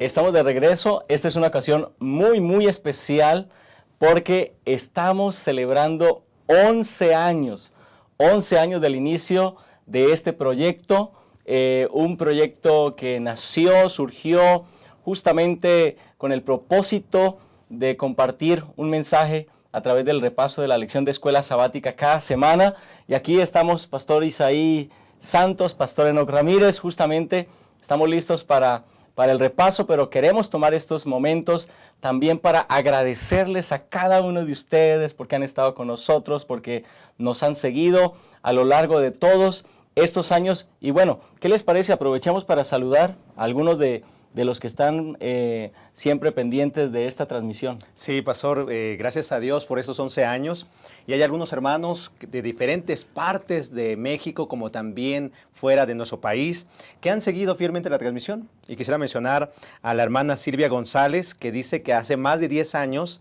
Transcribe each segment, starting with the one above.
Estamos de regreso. Esta es una ocasión muy especial porque estamos celebrando 11 años del inicio de este proyecto, un proyecto que surgió justamente con el propósito de compartir un mensaje a través del repaso de la lección de escuela sabática cada semana. Y aquí estamos, Pastor Isaí Santos, Pastor Enoc Ramírez, justamente estamos listos para el repaso, pero queremos tomar estos momentos también para agradecerles a cada uno de ustedes porque han estado con nosotros, porque nos han seguido a lo largo de todos estos años. Y bueno, ¿qué les parece? Aprovechamos para saludar a algunos de los que están siempre pendientes de esta transmisión. Sí, Pastor, gracias a Dios por esos 11 años. Y hay algunos hermanos de diferentes partes de México, como también fuera de nuestro país, que han seguido fielmente la transmisión. Y quisiera mencionar a la hermana Silvia González, que dice que hace más de 10 años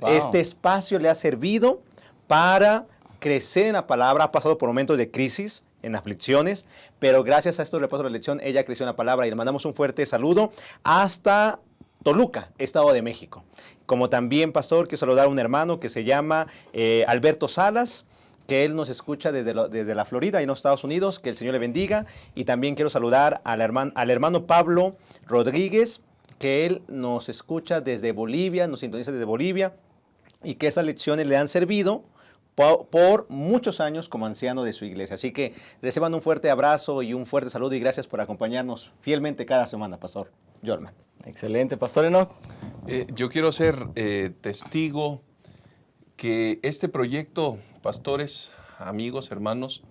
este espacio le ha servido para crecer en la palabra. Ha pasado por momentos de crisis, en aflicciones, pero gracias a estos repasos de la lección, ella creció en la palabra y le mandamos un fuerte saludo hasta Toluca, Estado de México. Como también, Pastor, quiero saludar a un hermano que se llama Alberto Salas, que él nos escucha desde la Florida, en los Estados Unidos, que el Señor le bendiga. Y también quiero saludar al hermano Pablo Rodríguez, que él nos escucha desde Bolivia, nos sintoniza desde Bolivia, y que esas lecciones le han servido por muchos años como anciano de su iglesia. Así que reciban un fuerte abrazo y un fuerte saludo y gracias por acompañarnos fielmente cada semana, Pastor Jorman. Excelente, Pastor Enoc. Yo quiero ser testigo que este proyecto, pastores, amigos, hermanos,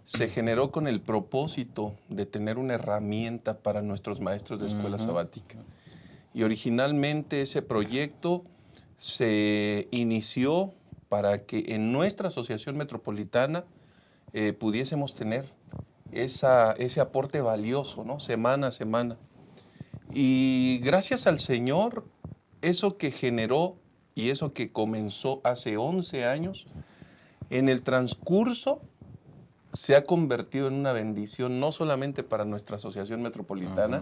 se generó con el propósito de tener una herramienta para nuestros maestros de escuela sabática. Y originalmente ese proyecto se inició para que en nuestra asociación metropolitana pudiésemos tener ese aporte valioso, ¿no? Semana a semana. Y gracias al Señor, eso que generó y eso que comenzó hace 11 años, en el transcurso se ha convertido en una bendición, no solamente para nuestra asociación metropolitana,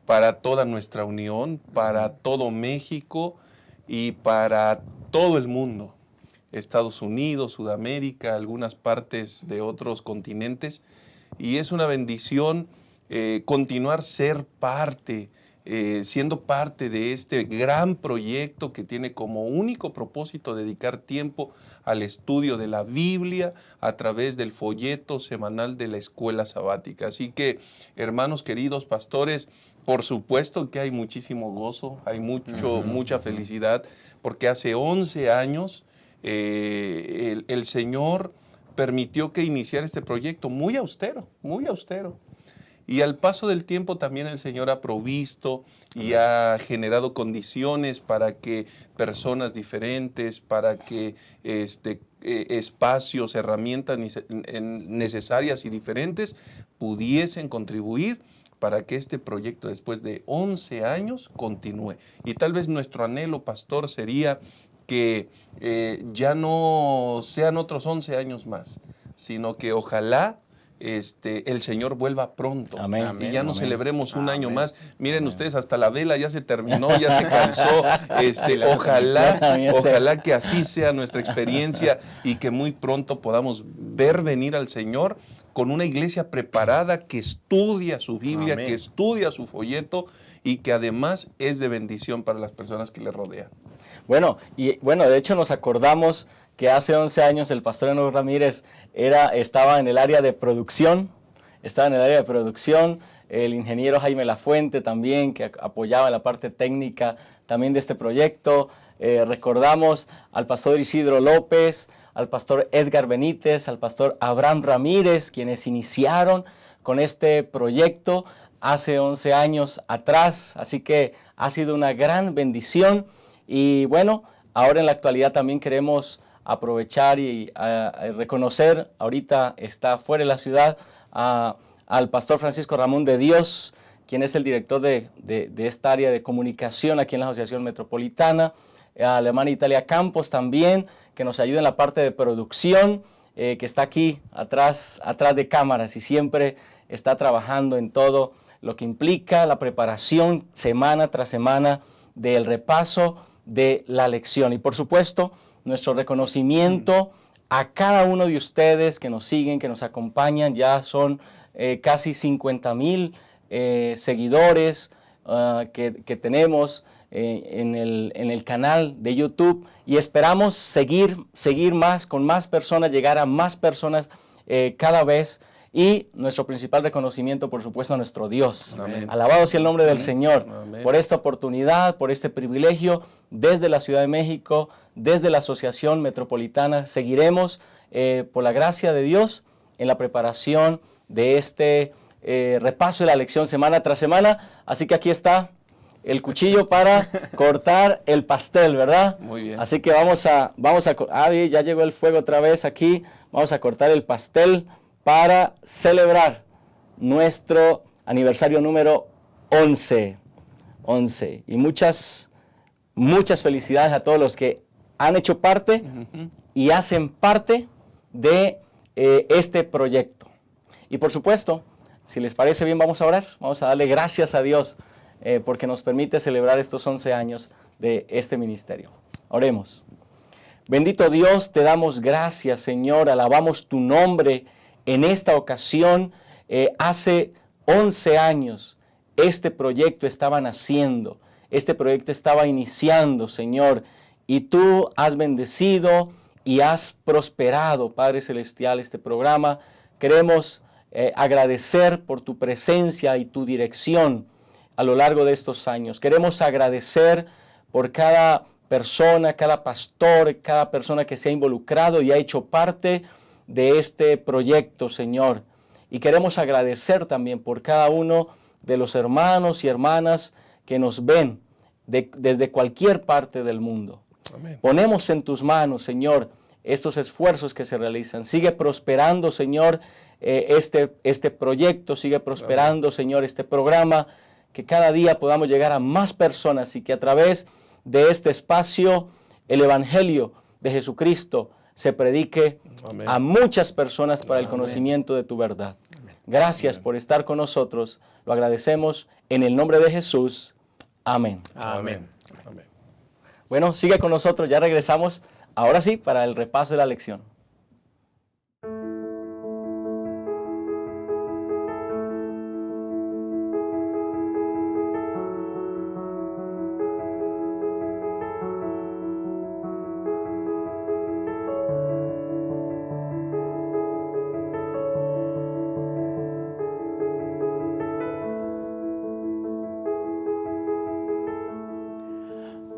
para toda nuestra unión, para todo México y para todo el mundo. Estados Unidos, Sudamérica, algunas partes de otros continentes. Y es una bendición continuar siendo parte de este gran proyecto que tiene como único propósito dedicar tiempo al estudio de la Biblia a través del folleto semanal de la escuela sabática. Así que, hermanos queridos pastores, por supuesto que hay muchísimo gozo, hay mucha felicidad, porque hace 11 años el Señor permitió que iniciara este proyecto muy austero, muy austero. Y al paso del tiempo también el Señor ha provisto y ha generado condiciones para que personas diferentes, para que espacios, herramientas necesarias y diferentes pudiesen contribuir para que este proyecto después de 11 años continúe. Y tal vez nuestro anhelo, pastor, sería que ya no sean otros 11 años más, sino que ojalá el Señor vuelva pronto. Amén. Y ya no celebremos un año más. Miren ustedes, hasta la vela ya se terminó, ya se cansó. Ojalá que así sea nuestra experiencia y que muy pronto podamos ver venir al Señor con una iglesia preparada que estudia su Biblia, Amén. que estudia su folleto y que además es de bendición para las personas que le rodean. Bueno, de hecho nos acordamos que hace 11 años el pastor Enoc Ramírez estaba en el área de producción, el ingeniero Jaime Lafuente también, que apoyaba en la parte técnica también de este proyecto. Recordamos al pastor Isidro López, al pastor Edgar Benítez, al pastor Abraham Ramírez, quienes iniciaron con este proyecto hace 11 años atrás. Así que ha sido una gran bendición. Y bueno, ahora en la actualidad también queremos aprovechar y reconocer, ahorita está fuera de la ciudad, al pastor Francisco Ramón de Dios, quien es el director de esta área de comunicación aquí en la Asociación Metropolitana, a la hermana Italia Campos también, que nos ayuda en la parte de producción, que está aquí atrás de cámaras y siempre está trabajando en todo lo que implica la preparación semana tras semana del repaso de la lección. Y por supuesto, nuestro reconocimiento a cada uno de ustedes que nos siguen, que nos acompañan. Ya son casi 50,000 seguidores que tenemos en el canal de YouTube, y esperamos seguir más, con más personas, llegar a más personas cada vez. Y nuestro principal reconocimiento, por supuesto, a nuestro Dios. Amén. Alabado sea el nombre del Señor. Amén. Por esta oportunidad, por este privilegio, desde la Ciudad de México, desde la Asociación Metropolitana, seguiremos, por la gracia de Dios, en la preparación de este repaso de la lección semana tras semana. Así que aquí está el cuchillo para cortar el pastel, ¿verdad? Muy bien. Así que ya llegó el fuego otra vez aquí. Vamos a cortar el pastel para celebrar nuestro aniversario número 11. Y muchas felicidades a todos los que han hecho parte y hacen parte de este proyecto. Y por supuesto, si les parece bien, vamos a orar. Vamos a darle gracias a Dios porque nos permite celebrar estos 11 años de este ministerio. Oremos. Bendito Dios, te damos gracias, Señor. Alabamos tu nombre. En esta ocasión, hace 11 años, este proyecto estaba naciendo, este proyecto estaba iniciando, Señor, y tú has bendecido y has prosperado, Padre Celestial, este programa. Queremos agradecer por tu presencia y tu dirección a lo largo de estos años. Queremos agradecer por cada persona, cada pastor, cada persona que se ha involucrado y ha hecho parte de este proyecto, Señor. Y queremos agradecer también por cada uno de los hermanos y hermanas que nos ven desde cualquier parte del mundo. Amén. Ponemos en tus manos, Señor, estos esfuerzos que se realizan. Sigue prosperando, Señor, este proyecto. Sigue prosperando, Señor, este programa. Que cada día podamos llegar a más personas y que a través de este espacio el Evangelio de Jesucristo se predique Amén. a muchas personas para el Amén. conocimiento de tu verdad. Gracias por estar con nosotros. Lo agradecemos en el nombre de Jesús. Amén. Amén. Amén. Bueno, sigue con nosotros. Ya regresamos, ahora sí, para el repaso de la lección.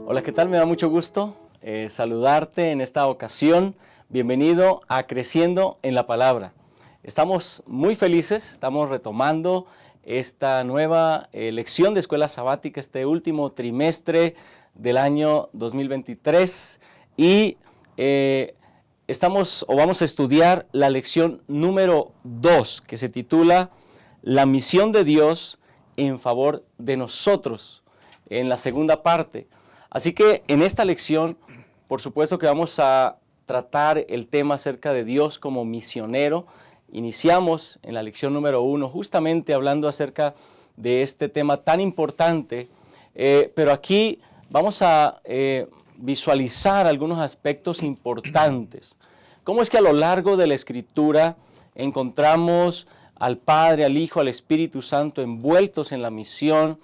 Hola, ¿qué tal? Me da mucho gusto saludarte en esta ocasión. Bienvenido a Creciendo en la Palabra. Estamos muy felices, estamos retomando esta nueva lección de escuela sabática, este último trimestre del año 2023 y vamos a estudiar la lección número 2 que se titula La misión de Dios en favor de nosotros, en la segunda parte. Así que en esta lección, por supuesto que vamos a tratar el tema acerca de Dios como misionero. Iniciamos en la lección número 1 justamente hablando acerca de este tema tan importante, pero aquí vamos a visualizar algunos aspectos importantes. ¿Cómo es que a lo largo de la Escritura encontramos al Padre, al Hijo, al Espíritu Santo envueltos en la misión,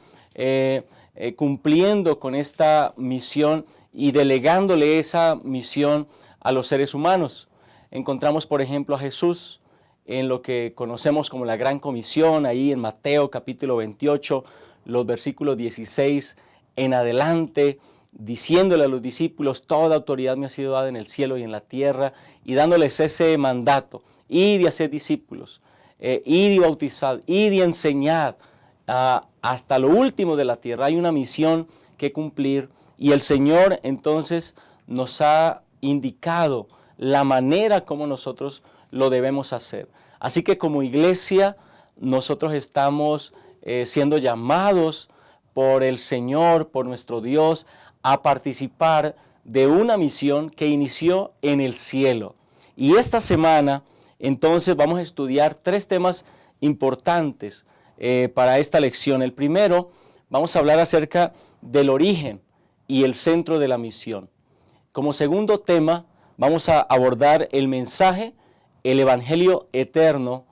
cumpliendo con esta misión y delegándole esa misión a los seres humanos? Encontramos, por ejemplo, a Jesús en lo que conocemos como la Gran Comisión, ahí en Mateo capítulo 28, los versículos 16 en adelante, diciéndole a los discípulos: toda autoridad me ha sido dada en el cielo y en la tierra, y dándoles ese mandato: id y haced discípulos, id y bautizad, id y enseñad hasta lo último de la tierra. Hay una misión que cumplir y el Señor entonces nos ha indicado la manera como nosotros lo debemos hacer. Así que como iglesia nosotros estamos siendo llamados por el Señor, por nuestro Dios, a participar de una misión que inició en el cielo. Y esta semana entonces vamos a estudiar 3 temas importantes para esta lección. El primero, vamos a hablar acerca del origen y el centro de la misión. Como segundo tema, vamos a abordar el mensaje, el evangelio eterno,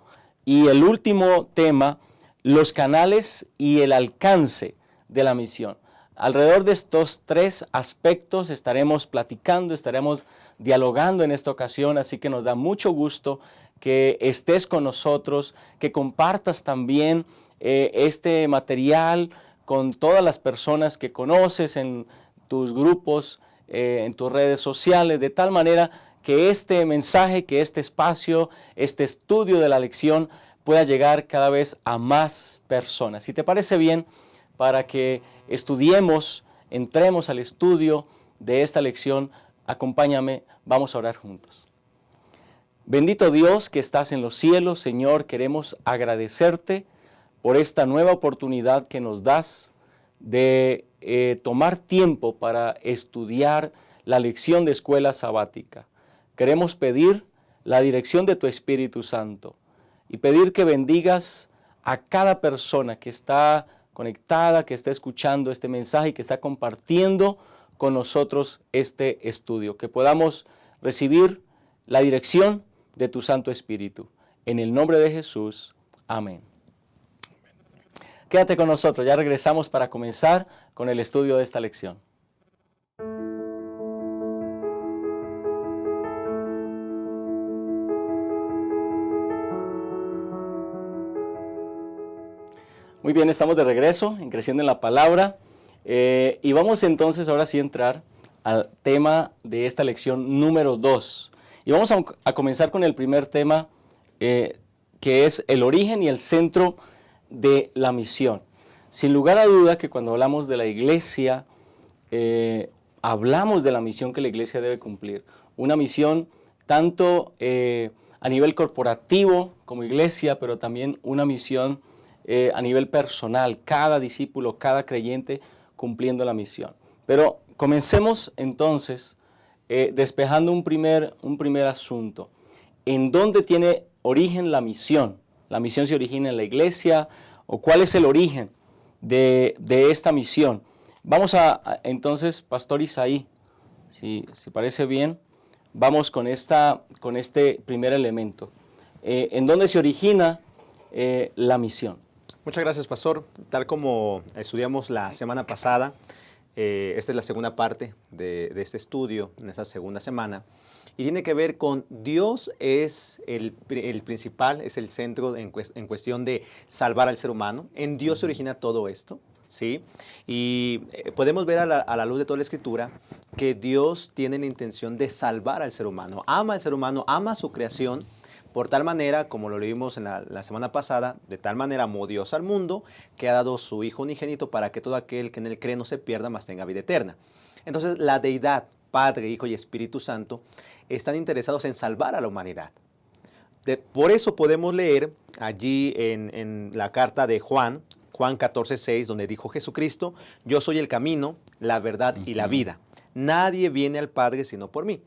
y el último tema, los canales y el alcance de la misión. Alrededor de estos tres aspectos estaremos platicando, estaremos dialogando en esta ocasión, así que nos da mucho gusto que estés con nosotros, que compartas también este material con todas las personas que conoces en tus grupos, en tus redes sociales, de tal manera que este mensaje, que este espacio, este estudio de la lección pueda llegar cada vez a más personas. Si te parece bien, para que estudiemos, entremos al estudio de esta lección, acompáñame, vamos a orar juntos. Bendito Dios que estás en los cielos, Señor, queremos agradecerte por esta nueva oportunidad que nos das de tomar tiempo para estudiar la lección de escuela sabática. Queremos pedir la dirección de tu Espíritu Santo y pedir que bendigas a cada persona que está conectada, que está escuchando este mensaje y que está compartiendo con nosotros este estudio. Que podamos recibir la dirección de tu Santo Espíritu. En el nombre de Jesús. Amén. Quédate con nosotros, ya regresamos para comenzar con el estudio de esta lección. Muy bien, estamos de regreso en Creciendo en la Palabra y vamos entonces ahora sí a entrar al tema de esta lección número 2. Y vamos a comenzar con el primer tema que es el origen y el centro de la misión. Sin lugar a duda que cuando hablamos de la iglesia, hablamos de la misión que la iglesia debe cumplir. Una misión tanto a nivel corporativo como iglesia, pero también una misión a nivel personal, cada discípulo, cada creyente cumpliendo la misión. Pero comencemos entonces despejando un primer asunto. ¿En dónde tiene origen la misión? ¿La misión se origina en la iglesia? ¿O cuál es el origen de esta misión? Vamos entonces, Pastor Isaí, si parece bien, vamos con este primer elemento. ¿En dónde se origina la misión? Muchas gracias, Pastor. Tal como estudiamos la semana pasada, esta es la segunda parte de este estudio, en esta segunda semana, y tiene que ver con Dios es el principal, es el centro en cuestión de salvar al ser humano. En Dios se origina todo esto, ¿sí? Y podemos ver a la luz de toda la Escritura que Dios tiene la intención de salvar al ser humano, ama al ser humano, ama su creación. Por tal manera, como lo leímos en la semana pasada, de tal manera amó Dios al mundo, que ha dado su Hijo unigénito para que todo aquel que en él cree no se pierda, mas tenga vida eterna. Entonces, la deidad, Padre, Hijo y Espíritu Santo, están interesados en salvar a la humanidad. Por eso podemos leer allí en la carta de Juan 14:6, donde dijo Jesucristo, yo soy el camino, la verdad y la vida. Nadie viene al Padre sino por mí.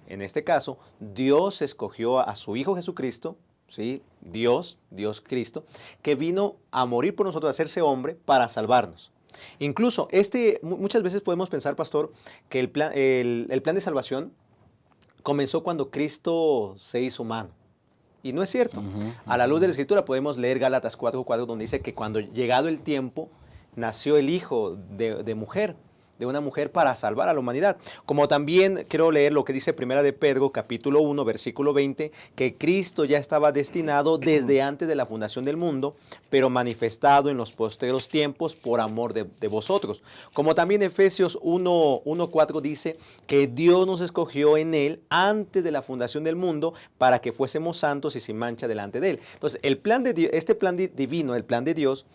En este caso, Dios escogió a su Hijo Jesucristo, ¿sí? Dios Cristo, que vino a morir por nosotros, a hacerse hombre para salvarnos. Incluso, muchas veces podemos pensar, Pastor, que el plan de salvación comenzó cuando Cristo se hizo humano. Y no es cierto. A la luz de la Escritura podemos leer Gálatas 4:4, donde dice que cuando llegado el tiempo, nació el Hijo de una mujer para salvar a la humanidad. Como también quiero leer lo que dice Primera de Pedro, capítulo 1, versículo 20, que Cristo ya estaba destinado desde antes de la fundación del mundo, pero manifestado en los postreros tiempos por amor de vosotros. Como también Efesios 1:4 dice que Dios nos escogió en Él antes de la fundación del mundo para que fuésemos santos y sin mancha delante de Él. Entonces, el plan de Dios, este plan divino, el plan de Dios,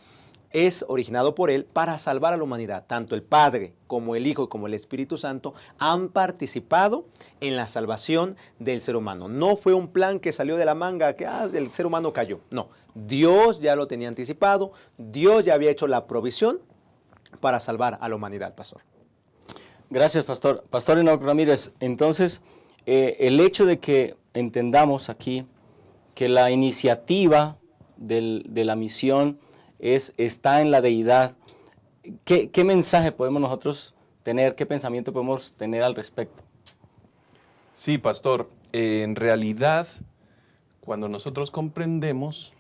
es originado por Él para salvar a la humanidad. Tanto el Padre como el Hijo como el Espíritu Santo han participado en la salvación del ser humano. No fue un plan que salió de la manga, que el ser humano cayó. No, Dios ya lo tenía anticipado, Dios ya había hecho la provisión para salvar a la humanidad, Pastor. Gracias, Pastor. Pastor Enoc Ramírez, entonces, el hecho de que entendamos aquí que la iniciativa de la misión está en la deidad. ¿Qué mensaje podemos nosotros tener? ¿Qué pensamiento podemos tener al respecto? Sí, pastor, en realidad, cuando nosotros comprendemos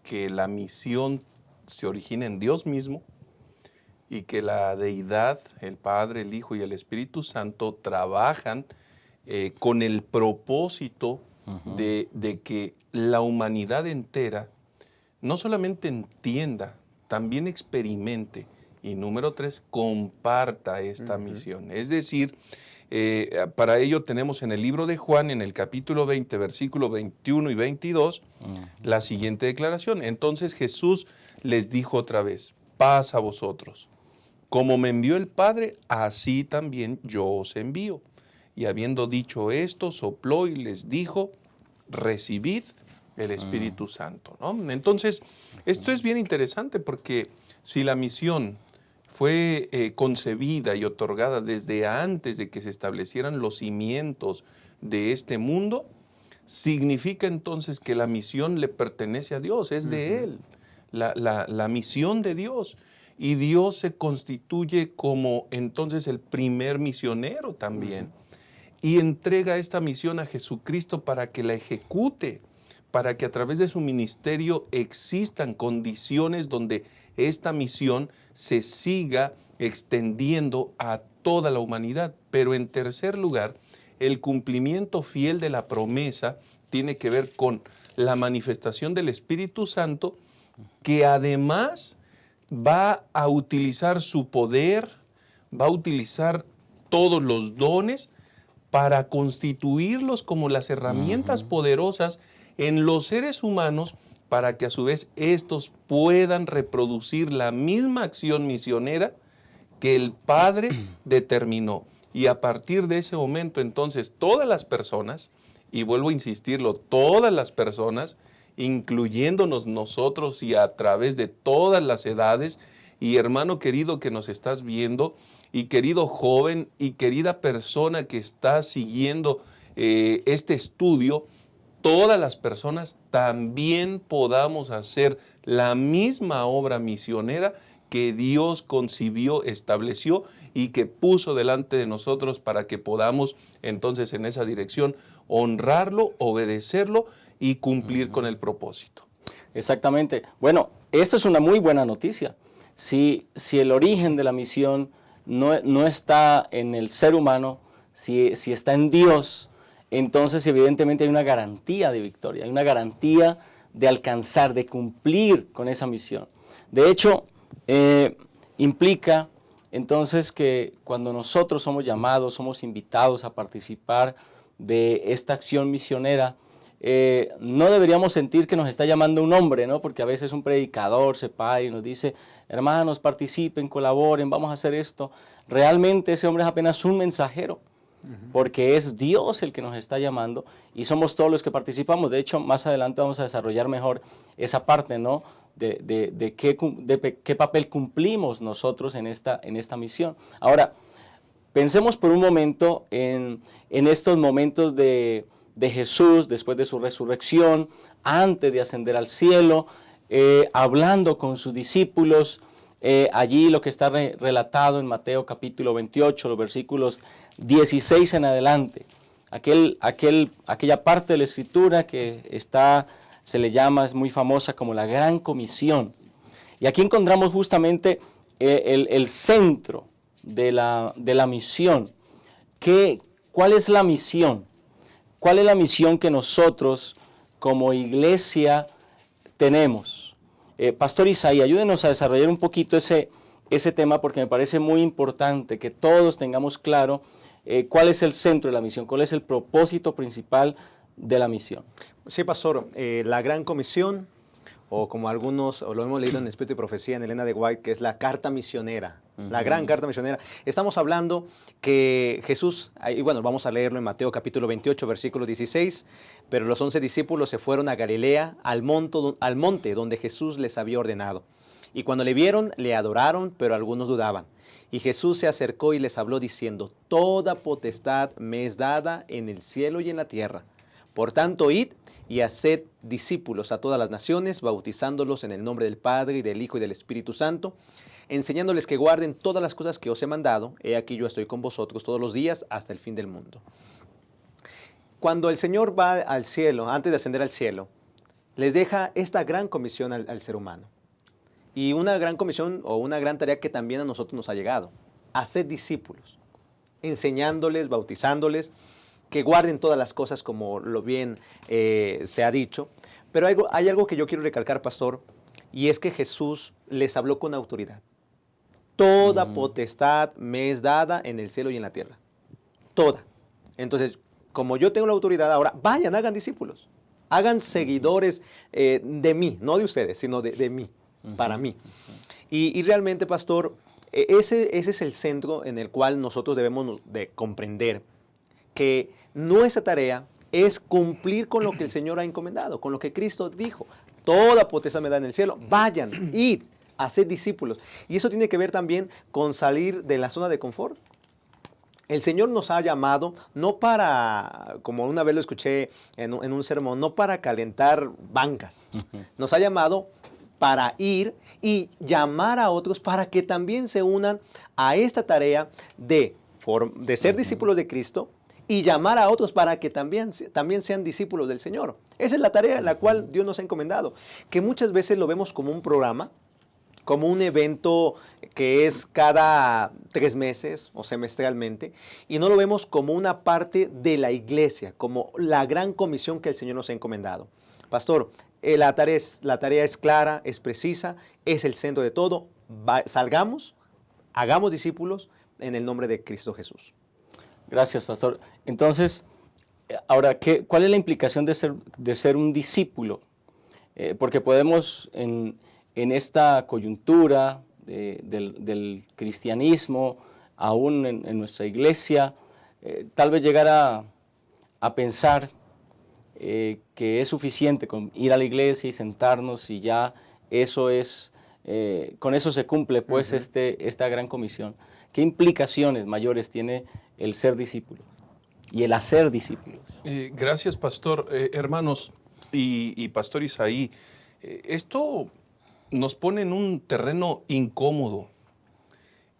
que la misión se origina en Dios mismo y que la deidad, el Padre, el Hijo y el Espíritu Santo trabajan con el propósito de que la humanidad entera no solamente entienda, también experimente y número 3, comparta esta misión. Es decir, para ello tenemos en el libro de Juan, en el capítulo 20, versículo 21 y 22, la siguiente declaración. Entonces Jesús les dijo otra vez, paz a vosotros. Como me envió el Padre, así también yo os envío. Y habiendo dicho esto, sopló y les dijo, recibid el Espíritu Santo, ¿no? Entonces, esto es bien interesante porque si la misión fue concebida y otorgada desde antes de que se establecieran los cimientos de este mundo, significa entonces que la misión le pertenece a Dios, es de Él, la misión de Dios. Y Dios se constituye como entonces el primer misionero también. Y entrega esta misión a Jesucristo para que la ejecute, para que a través de su ministerio existan condiciones donde esta misión se siga extendiendo a toda la humanidad. Pero en tercer lugar, el cumplimiento fiel de la promesa tiene que ver con la manifestación del Espíritu Santo, que además va a utilizar su poder, va a utilizar todos los dones para constituirlos como las herramientas poderosas en los seres humanos para que a su vez estos puedan reproducir la misma acción misionera que el Padre determinó. Y a partir de ese momento entonces todas las personas, y vuelvo a insistirlo, todas las personas, incluyéndonos nosotros y a través de todas las edades, y hermano querido que nos estás viendo, y querido joven y querida persona que está siguiendo este estudio, todas las personas también podamos hacer la misma obra misionera que Dios concibió, estableció y que puso delante de nosotros para que podamos entonces en esa dirección honrarlo, obedecerlo y cumplir con el propósito. Exactamente. Bueno, esto es una muy buena noticia. Si el origen de la misión no está en el ser humano, si está en Dios, entonces evidentemente hay una garantía de victoria, hay una garantía de alcanzar, de cumplir con esa misión. De hecho, implica entonces que cuando nosotros somos llamados, somos invitados a participar de esta acción misionera, no deberíamos sentir que nos está llamando un hombre, ¿no? Porque a veces un predicador se para y nos dice, hermanos, participen, colaboren, vamos a hacer esto. Realmente ese hombre es apenas un mensajero, porque es Dios el que nos está llamando y somos todos los que participamos. De hecho, más adelante vamos a desarrollar mejor esa parte, ¿no? De qué papel cumplimos nosotros en esta misión. Ahora, pensemos por un momento en estos momentos de Jesús después de su resurrección, antes de ascender al cielo, hablando con sus discípulos. Allí lo que está relatado en Mateo capítulo 28, los versículos 16 en adelante. Aquella parte de la Escritura que se le llama, es muy famosa como la Gran Comisión. Y aquí encontramos justamente el centro de la misión. ¿Cuál es la misión? ¿Cuál es la misión que nosotros como iglesia tenemos? Pastor Isaí, ayúdenos a desarrollar un poquito ese tema porque me parece muy importante que todos tengamos claro cuál es el centro de la misión, cuál es el propósito principal de la misión. Sí, pastor, la Gran Comisión, o como algunos, o lo hemos leído en Espíritu y Profecía en Elena de White, que es la carta misionera, la gran carta misionera. Estamos hablando que Jesús, y bueno, vamos a leerlo en Mateo capítulo 28, versículo 16, pero los 11 discípulos se fueron a Galilea, al monte donde Jesús les había ordenado. Y cuando le vieron, le adoraron, pero algunos dudaban. Y Jesús se acercó y les habló diciendo, toda potestad me es dada en el cielo y en la tierra. Por tanto, id y haced discípulos a todas las naciones, bautizándolos en el nombre del Padre, y del Hijo, y del Espíritu Santo, enseñándoles que guarden todas las cosas que os he mandado. He aquí yo estoy con vosotros todos los días hasta el fin del mundo. Cuando el Señor va al cielo, antes de ascender al cielo, les deja esta gran comisión al ser humano. Y una gran comisión o una gran tarea que también a nosotros nos ha llegado. Hacer discípulos, enseñándoles, bautizándoles, que guarden todas las cosas como lo bien se ha dicho. Pero hay algo que yo quiero recalcar, pastor, y es que Jesús les habló con autoridad. Toda potestad me es dada en el cielo y en la tierra. Toda. Entonces, como yo tengo la autoridad ahora, vayan, hagan discípulos. Hagan seguidores de mí, no de ustedes, sino de mí, para mí. Y realmente, pastor, ese es el centro en el cual nosotros debemos de comprender que nuestra tarea es cumplir con lo que el Señor ha encomendado, con lo que Cristo dijo. Toda potestad me da en el cielo. Vayan, id, haced discípulos. Y eso tiene que ver también con salir de la zona de confort. El Señor nos ha llamado no para, como una vez lo escuché en un sermón, no para calentar bancas. Nos ha llamado para ir y llamar a otros para que también se unan a esta tarea de ser discípulos de Cristo y llamar a otros para que también sean discípulos del Señor. Esa es la tarea en la cual Dios nos ha encomendado, que muchas veces lo vemos como un programa, como un evento que es cada 3 meses o semestralmente, y no lo vemos como una parte de la iglesia, como la gran comisión que el Señor nos ha encomendado. Pastor, la tarea es clara, es precisa, es el centro de todo. Salgamos, hagamos discípulos en el nombre de Cristo Jesús. Gracias, pastor. Entonces, ahora, ¿cuál es la implicación de ser un discípulo? Porque podemos en esta coyuntura del cristianismo, aún en nuestra iglesia, tal vez llegar a pensar que es suficiente con ir a la iglesia y sentarnos y ya eso es, con eso se cumple pues esta gran comisión. ¿Qué implicaciones mayores tiene el ser discípulo y el hacer discípulos? Gracias, pastor. Hermanos y pastor Isaí, esto nos pone en un terreno incómodo.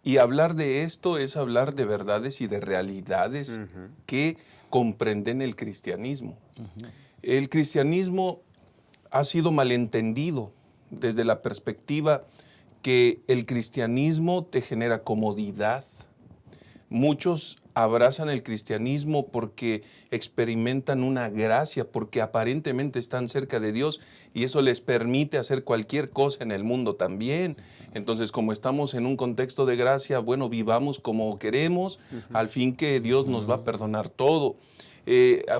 Y hablar de esto es hablar de verdades y de realidades que comprenden el cristianismo. El cristianismo ha sido malentendido desde la perspectiva que el cristianismo te genera comodidad. Muchos abrazan el cristianismo porque experimentan una gracia, porque aparentemente están cerca de Dios y eso les permite hacer cualquier cosa en el mundo también. Entonces, como estamos en un contexto de gracia, bueno, vivamos como queremos, al fin que Dios nos va a perdonar todo.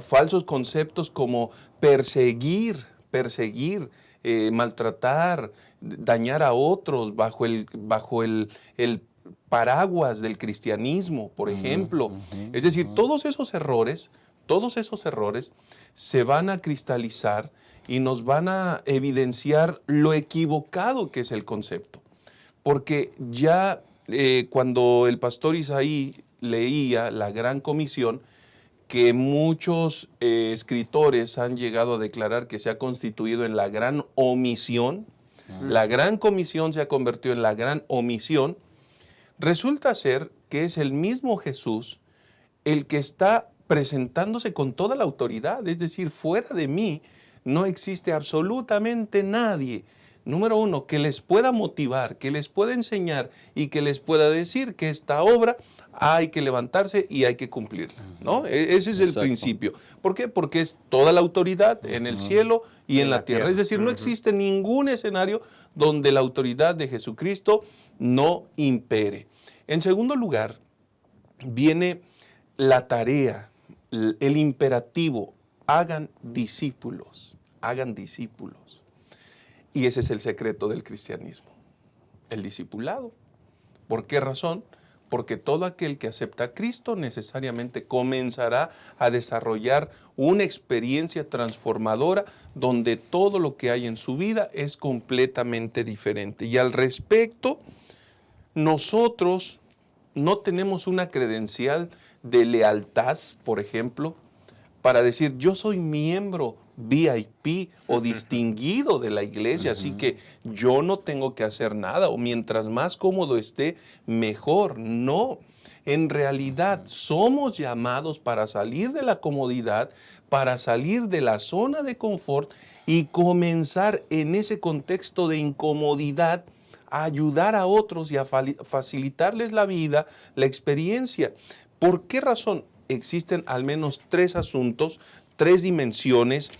Falsos conceptos como perseguir, maltratar, dañar a otros bajo el paraguas del cristianismo, por ejemplo. Es decir, todos esos errores se van a cristalizar y nos van a evidenciar lo equivocado que es el concepto. Porque ya cuando el pastor Isaí leía la Gran Comisión, que muchos escritores han llegado a declarar que se ha constituido en la Gran Omisión, la Gran Comisión se ha convertido en la Gran Omisión. Resulta ser que es el mismo Jesús el que está presentándose con toda la autoridad, es decir, fuera de mí no existe absolutamente nadie, número uno, que les pueda motivar, que les pueda enseñar y que les pueda decir que esta obra hay que levantarse y hay que cumplirla, ¿no? Ese es el principio. ¿Por qué? Porque es toda la autoridad en el cielo y en la tierra. Es decir, no existe ningún escenario donde la autoridad de Jesucristo no impere. En segundo lugar, viene la tarea, el imperativo, hagan discípulos, hagan discípulos. Y ese es el secreto del cristianismo, el discipulado. ¿Por qué razón? Porque todo aquel que acepta a Cristo necesariamente comenzará a desarrollar una experiencia transformadora donde todo lo que hay en su vida es completamente diferente. Y al respecto, nosotros no tenemos una credencial de lealtad, por ejemplo, para decir, yo soy miembro VIP o distinguido de la iglesia, así que yo no tengo que hacer nada, o mientras más cómodo esté, mejor. No, en realidad somos llamados para salir de la comodidad, para salir de la zona de confort y comenzar en ese contexto de incomodidad a ayudar a otros y a facilitarles la vida, la experiencia. ¿Por qué razón? Existen al menos 3 asuntos, 3 dimensiones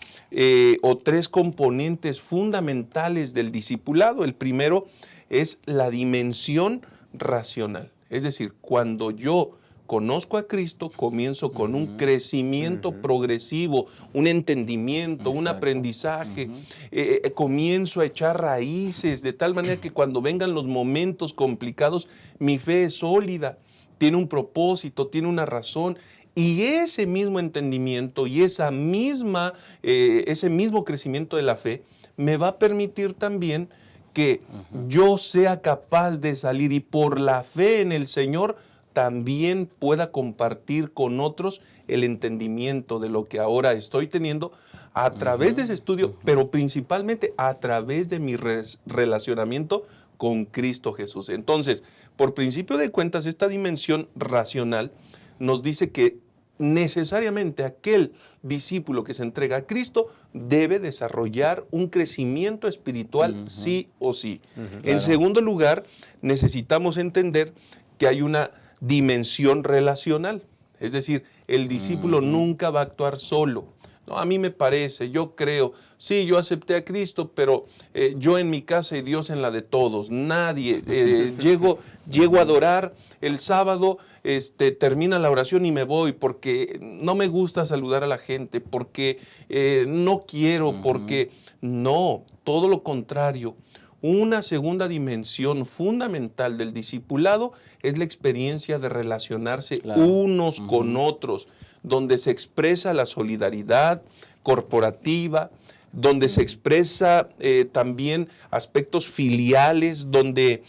o 3 componentes fundamentales del discipulado. El primero es la dimensión racional. Es decir, cuando yo conozco a Cristo, comienzo con un crecimiento progresivo, un entendimiento, un aprendizaje, comienzo a echar raíces de tal manera que cuando vengan los momentos complicados, mi fe es sólida, tiene un propósito, tiene una razón. Y ese mismo entendimiento y ese mismo crecimiento de la fe me va a permitir también que yo sea capaz de salir y por la fe en el Señor también pueda compartir con otros el entendimiento de lo que ahora estoy teniendo a través de ese estudio, pero principalmente a través de mi relacionamiento con Cristo Jesús. Entonces, por principio de cuentas, esta dimensión racional nos dice que necesariamente aquel discípulo que se entrega a Cristo debe desarrollar un crecimiento espiritual sí o sí. En segundo lugar, necesitamos entender que hay una dimensión relacional. Es decir, el discípulo nunca va a actuar solo. No, a mí me parece, yo creo, sí, yo acepté a Cristo, pero yo en mi casa y Dios en la de todos. Nadie, llego a adorar el sábado, termina la oración y me voy porque no me gusta saludar a la gente, porque no quiero, porque no, todo lo contrario. Una segunda dimensión fundamental del discipulado es la experiencia de relacionarse unos con otros, donde se expresa la solidaridad corporativa, donde se expresa también aspectos filiales, donde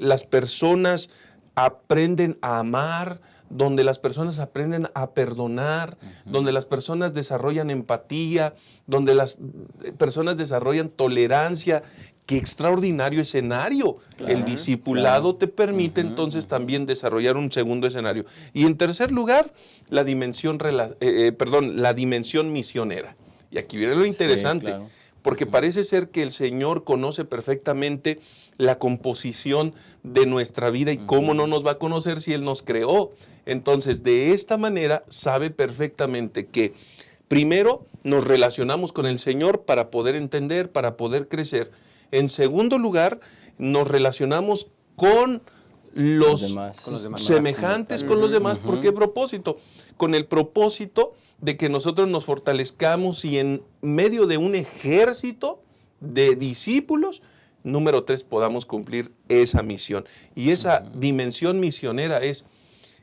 las personas aprenden a amar, donde las personas aprenden a perdonar, donde las personas desarrollan empatía, donde las personas desarrollan tolerancia. ¡Qué extraordinario escenario! El discipulado te permite entonces también desarrollar un segundo escenario. Y en tercer lugar, la dimensión misionera. Y aquí viene lo interesante, porque parece ser que el Señor conoce perfectamente la composición de nuestra vida y cómo no nos va a conocer si Él nos creó. Entonces, de esta manera sabe perfectamente que primero nos relacionamos con el Señor para poder entender, para poder crecer. En segundo lugar, nos relacionamos con los semejantes, con los demás. ¿Por qué propósito? Con el propósito de que nosotros nos fortalezcamos y en medio de un ejército de discípulos, número 3, podamos cumplir esa misión. Y esa dimensión misionera es,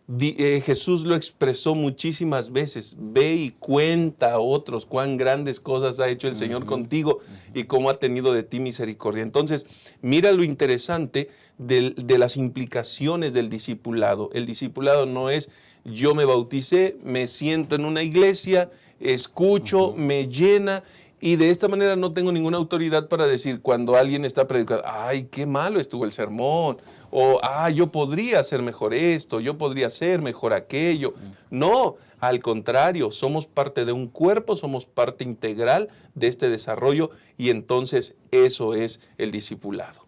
Jesús lo expresó muchísimas veces: ve y cuenta a otros cuán grandes cosas ha hecho el Señor contigo y cómo ha tenido de ti misericordia. Entonces, mira lo interesante de las implicaciones del discipulado. El discipulado no es yo me bauticé, me siento en una iglesia, escucho, me llena, y de esta manera no tengo ninguna autoridad para decir cuando alguien está predicando, ay, qué malo estuvo el sermón, o yo podría hacer mejor esto, yo podría hacer mejor aquello. No, al contrario, somos parte de un cuerpo, somos parte integral de este desarrollo, y entonces eso es el discipulado.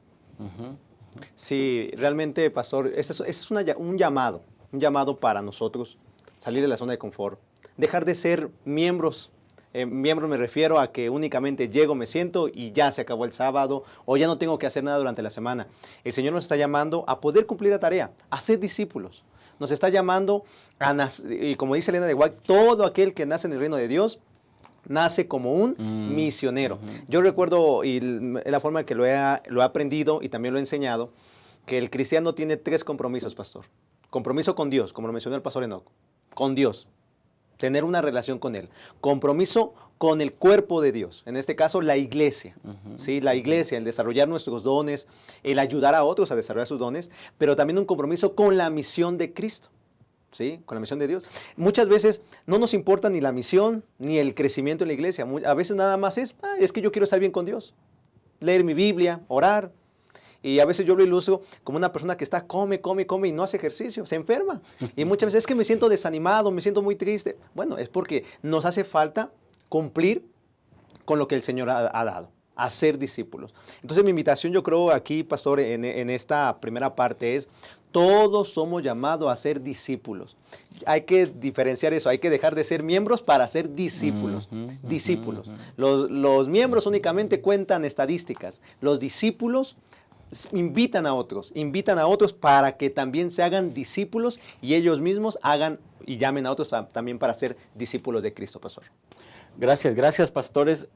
Sí, realmente, pastor, este es un llamado para nosotros, salir de la zona de confort, dejar de ser miembros. Miembros me refiero a que únicamente llego, me siento y ya se acabó el sábado, o ya no tengo que hacer nada durante la semana. El Señor nos está llamando a poder cumplir la tarea, a ser discípulos. Nos está llamando a nacer, y como dice Elena de White, todo aquel que nace en el reino de Dios nace como un misionero. Yo recuerdo, y la forma en que lo he aprendido y también lo he enseñado, que el cristiano tiene 3 compromisos, pastor. Compromiso con Dios, como lo mencionó el pastor Enoch, con Dios. Tener una relación con Él. Compromiso con el cuerpo de Dios. En este caso, la iglesia. ¿Sí? La iglesia, el desarrollar nuestros dones, el ayudar a otros a desarrollar sus dones, pero también un compromiso con la misión de Cristo. ¿sí? Con la misión de Dios. Muchas veces no nos importa ni la misión ni el crecimiento en la iglesia. A veces nada más es que yo quiero estar bien con Dios. Leer mi Biblia, orar. Y a veces yo lo ilustro como una persona que está come y no hace ejercicio, se enferma. Y muchas veces es que me siento desanimado, me siento muy triste. Bueno, es porque nos hace falta cumplir con lo que el Señor ha dado, hacer discípulos. Entonces mi invitación, yo creo aquí, pastor, en esta primera parte es: todos somos llamados a ser discípulos. Hay que diferenciar eso, hay que dejar de ser miembros para ser discípulos. Discípulos. Los miembros únicamente cuentan estadísticas. Los discípulos invitan a otros para que también se hagan discípulos y ellos mismos hagan y llamen a otros también para ser discípulos de Cristo, pastor. Gracias, pastores.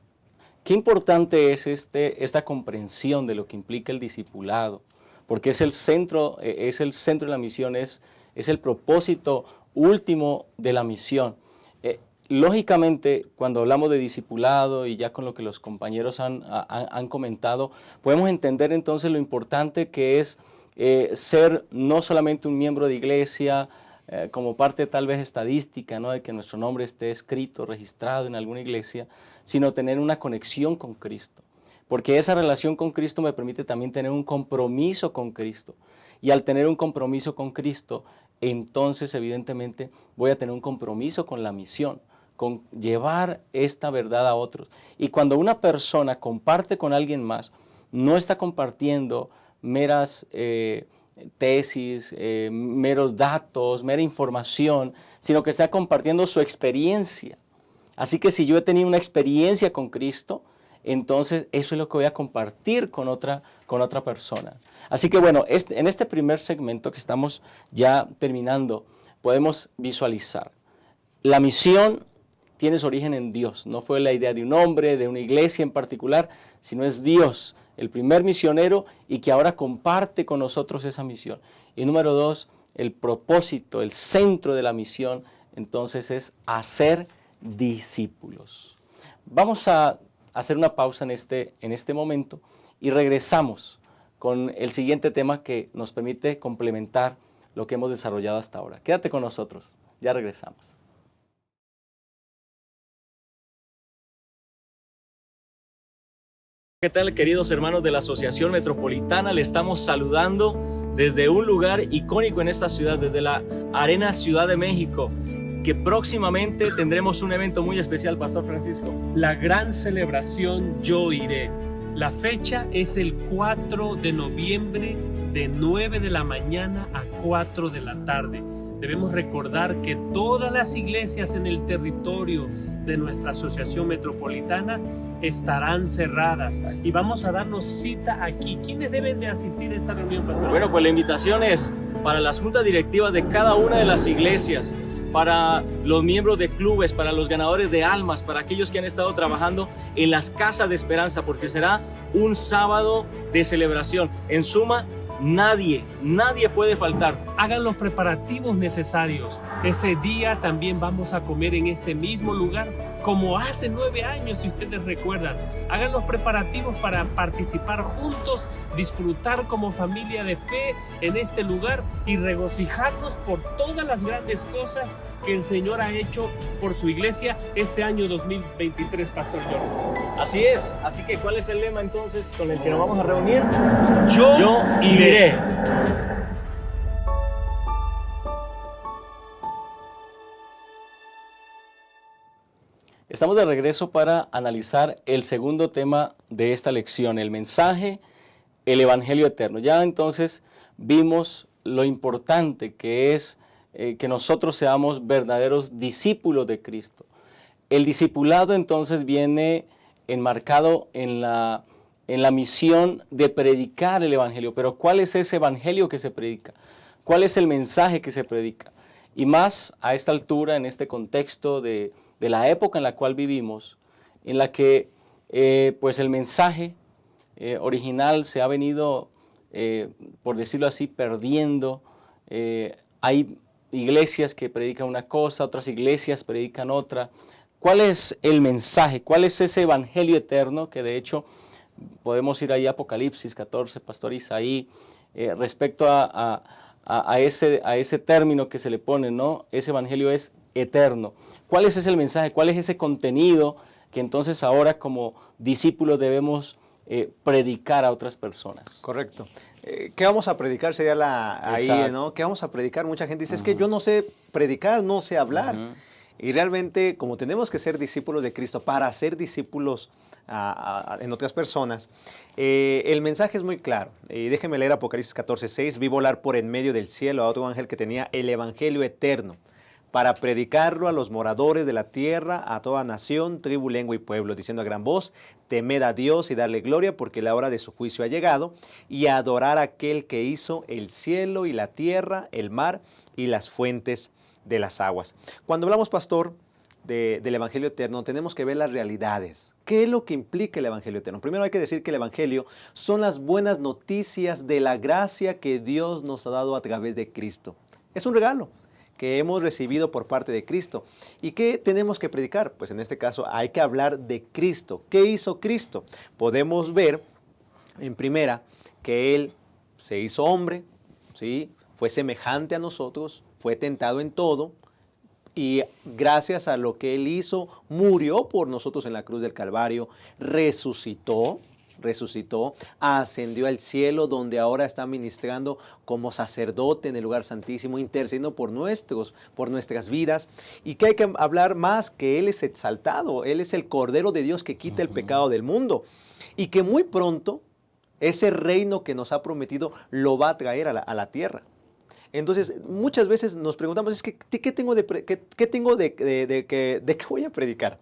Qué importante es esta comprensión de lo que implica el discipulado, porque es el centro de la misión, es el propósito último de la misión. Lógicamente, cuando hablamos de discipulado y ya con lo que los compañeros han comentado, podemos entender entonces lo importante que es ser no solamente un miembro de iglesia, como parte tal vez estadística, ¿no?, de que nuestro nombre esté escrito, registrado en alguna iglesia, sino tener una conexión con Cristo. Porque esa relación con Cristo me permite también tener un compromiso con Cristo. Y al tener un compromiso con Cristo, entonces evidentemente voy a tener un compromiso con la misión, con llevar esta verdad a otros. Y cuando una persona comparte con alguien más, no está compartiendo meras tesis, meros datos, mera información, sino que está compartiendo su experiencia. Así que si yo he tenido una experiencia con Cristo, entonces eso es lo que voy a compartir con otra persona. Así que bueno, en este primer segmento que estamos ya terminando, podemos visualizar. La misión tiene su origen en Dios. No fue la idea de un hombre, de una iglesia en particular, sino es Dios, el primer misionero, y que ahora comparte con nosotros esa misión. Y número 2, el propósito, el centro de la misión, entonces es hacer discípulos. Vamos a hacer una pausa en este momento y regresamos con el siguiente tema que nos permite complementar lo que hemos desarrollado hasta ahora. Quédate con nosotros, ya regresamos. ¿Qué tal, queridos hermanos de la Asociación Metropolitana? Le estamos saludando desde un lugar icónico en esta ciudad, desde la Arena Ciudad de México, que próximamente tendremos un evento muy especial, Pastor Francisco. La gran celebración Yo Iré. La fecha es el 4 de noviembre de 9 de la mañana a 4 de la tarde. Debemos recordar que todas las iglesias en el territorio de nuestra Asociación Metropolitana estarán cerradas y vamos a darnos cita aquí. ¿Quiénes deben de asistir a esta reunión, pastor? Bueno, pues la invitación es para las juntas directivas de cada una de las iglesias, para los miembros de clubes, para los ganadores de almas, para aquellos que han estado trabajando en las casas de esperanza, porque será un sábado de celebración. En suma, nadie puede faltar. Hagan los preparativos necesarios. Ese día también vamos a comer en este mismo lugar, como hace 9 años, si ustedes recuerdan. Hagan los preparativos para participar juntos, disfrutar como familia de fe en este lugar y regocijarnos por todas las grandes cosas que el Señor ha hecho por su iglesia este año 2023, Pastor Jordan. Así es. Así que, ¿cuál es el lema entonces con el que nos vamos a reunir? Yo iré. Estamos de regreso para analizar el segundo tema de esta lección, el mensaje, el Evangelio eterno. Ya entonces vimos lo importante que es que nosotros seamos verdaderos discípulos de Cristo. El discipulado entonces viene enmarcado en la misión de predicar el Evangelio. Pero ¿cuál es ese Evangelio que se predica? ¿Cuál es el mensaje que se predica? Y más a esta altura, en este contexto de la época en la cual vivimos, en la que pues el mensaje original se ha venido, por decirlo así, perdiendo. Hay iglesias que predican una cosa, otras iglesias predican otra. ¿Cuál es el mensaje? ¿Cuál es ese Evangelio eterno? Que de hecho podemos ir ahí a Apocalipsis 14, Pastor Isaí, respecto a a ese término que se le pone, ¿no? Ese evangelio es eterno. ¿Cuál es ese mensaje? ¿Cuál es ese contenido que entonces ahora como discípulos debemos predicar a otras personas? Correcto. ¿Qué vamos a predicar? Sería ahí, Exacto. ¿no? ¿Qué vamos a predicar? Mucha gente dice, es que yo no sé predicar, no sé hablar. Y realmente, como tenemos que ser discípulos de Cristo para ser discípulos en otras personas, el mensaje es muy claro. Déjenme leer Apocalipsis 14:6. Vi volar por en medio del cielo a otro ángel que tenía el evangelio eterno, para predicarlo a los moradores de la tierra, a toda nación, tribu, lengua y pueblo, diciendo a gran voz, temed a Dios y darle gloria, porque la hora de su juicio ha llegado, y a adorar a aquel que hizo el cielo y la tierra, el mar y las fuentes de las aguas. Cuando hablamos, pastor, del Evangelio eterno, tenemos que ver las realidades. ¿Qué es lo que implica el Evangelio eterno? Primero hay que decir que el Evangelio son las buenas noticias de la gracia que Dios nos ha dado a través de Cristo. Es un regalo que hemos recibido por parte de Cristo. ¿Y qué tenemos que predicar? Pues en este caso hay que hablar de Cristo. ¿Qué hizo Cristo? Podemos ver en primera que Él se hizo hombre, ¿sí? Fue semejante a nosotros, fue tentado en todo, y gracias a lo que Él hizo, murió por nosotros en la cruz del Calvario, resucitó, ascendió al cielo, donde ahora está ministrando como sacerdote en el lugar santísimo, intercediendo por nuestras vidas. Y que hay que hablar más, que Él es exaltado, Él es el Cordero de Dios que quita el pecado del mundo, y que muy pronto ese reino que nos ha prometido lo va a traer a la tierra. Entonces, muchas veces nos preguntamos, ¿de qué voy a predicar?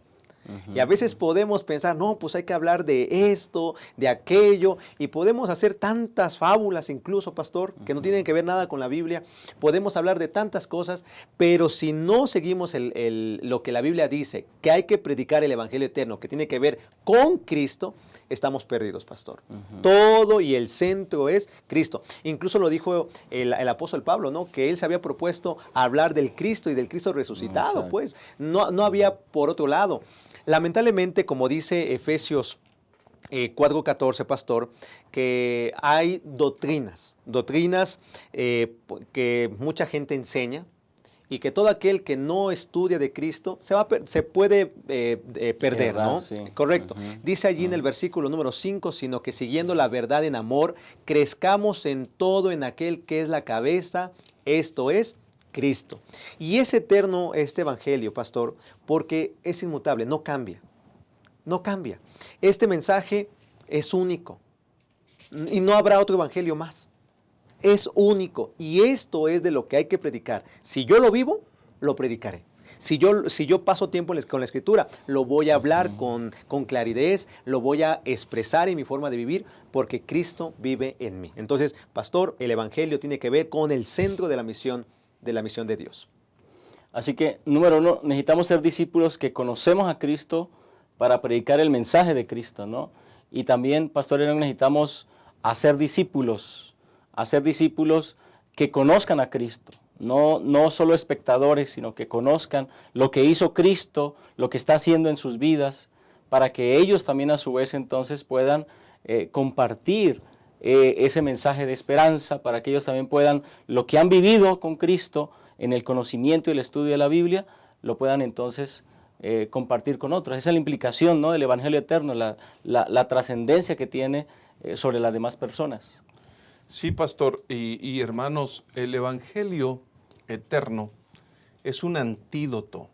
Y a veces podemos pensar, no, pues hay que hablar de esto, de aquello, y podemos hacer tantas fábulas incluso, pastor, que no tienen que ver nada con la Biblia. Podemos hablar de tantas cosas, pero si no seguimos lo que la Biblia dice, que hay que predicar el Evangelio eterno, que tiene que ver con Cristo, estamos perdidos, pastor. Todo y el centro es Cristo. Incluso lo dijo el apóstol Pablo, ¿no? Que él se había propuesto hablar del Cristo y del Cristo resucitado, Exacto. pues. No había por otro lado. Lamentablemente, como dice Efesios 4:14, pastor, que hay doctrinas que mucha gente enseña, y que todo aquel que no estudia de Cristo se puede perder, Errar, ¿no? sí. Correcto. Dice allí en el versículo número 5, sino que siguiendo la verdad en amor, crezcamos en todo en aquel que es la cabeza, esto es Cristo. Y es eterno este evangelio, pastor, porque es inmutable, no cambia. No cambia. Este mensaje es único y no habrá otro evangelio más. Es único, y esto es de lo que hay que predicar. Si yo lo vivo, lo predicaré. Si yo paso tiempo con la Escritura, lo voy a hablar con claridad, lo voy a expresar en mi forma de vivir, porque Cristo vive en mí. Entonces, pastor, el evangelio tiene que ver con el centro de la misión de Dios. Así que, número uno, necesitamos ser discípulos que conocemos a Cristo para predicar el mensaje de Cristo, ¿no? Y también, pastor, necesitamos hacer discípulos que conozcan a Cristo, no solo espectadores, sino que conozcan lo que hizo Cristo, lo que está haciendo en sus vidas, para que ellos también a su vez entonces puedan compartir ese mensaje de esperanza, para que ellos también puedan, lo que han vivido con Cristo en el conocimiento y el estudio de la Biblia, lo puedan entonces compartir con otros. Esa es la implicación, ¿no?, del Evangelio eterno, la trascendencia que tiene sobre las demás personas. Sí, pastor, y hermanos, el Evangelio eterno es un antídoto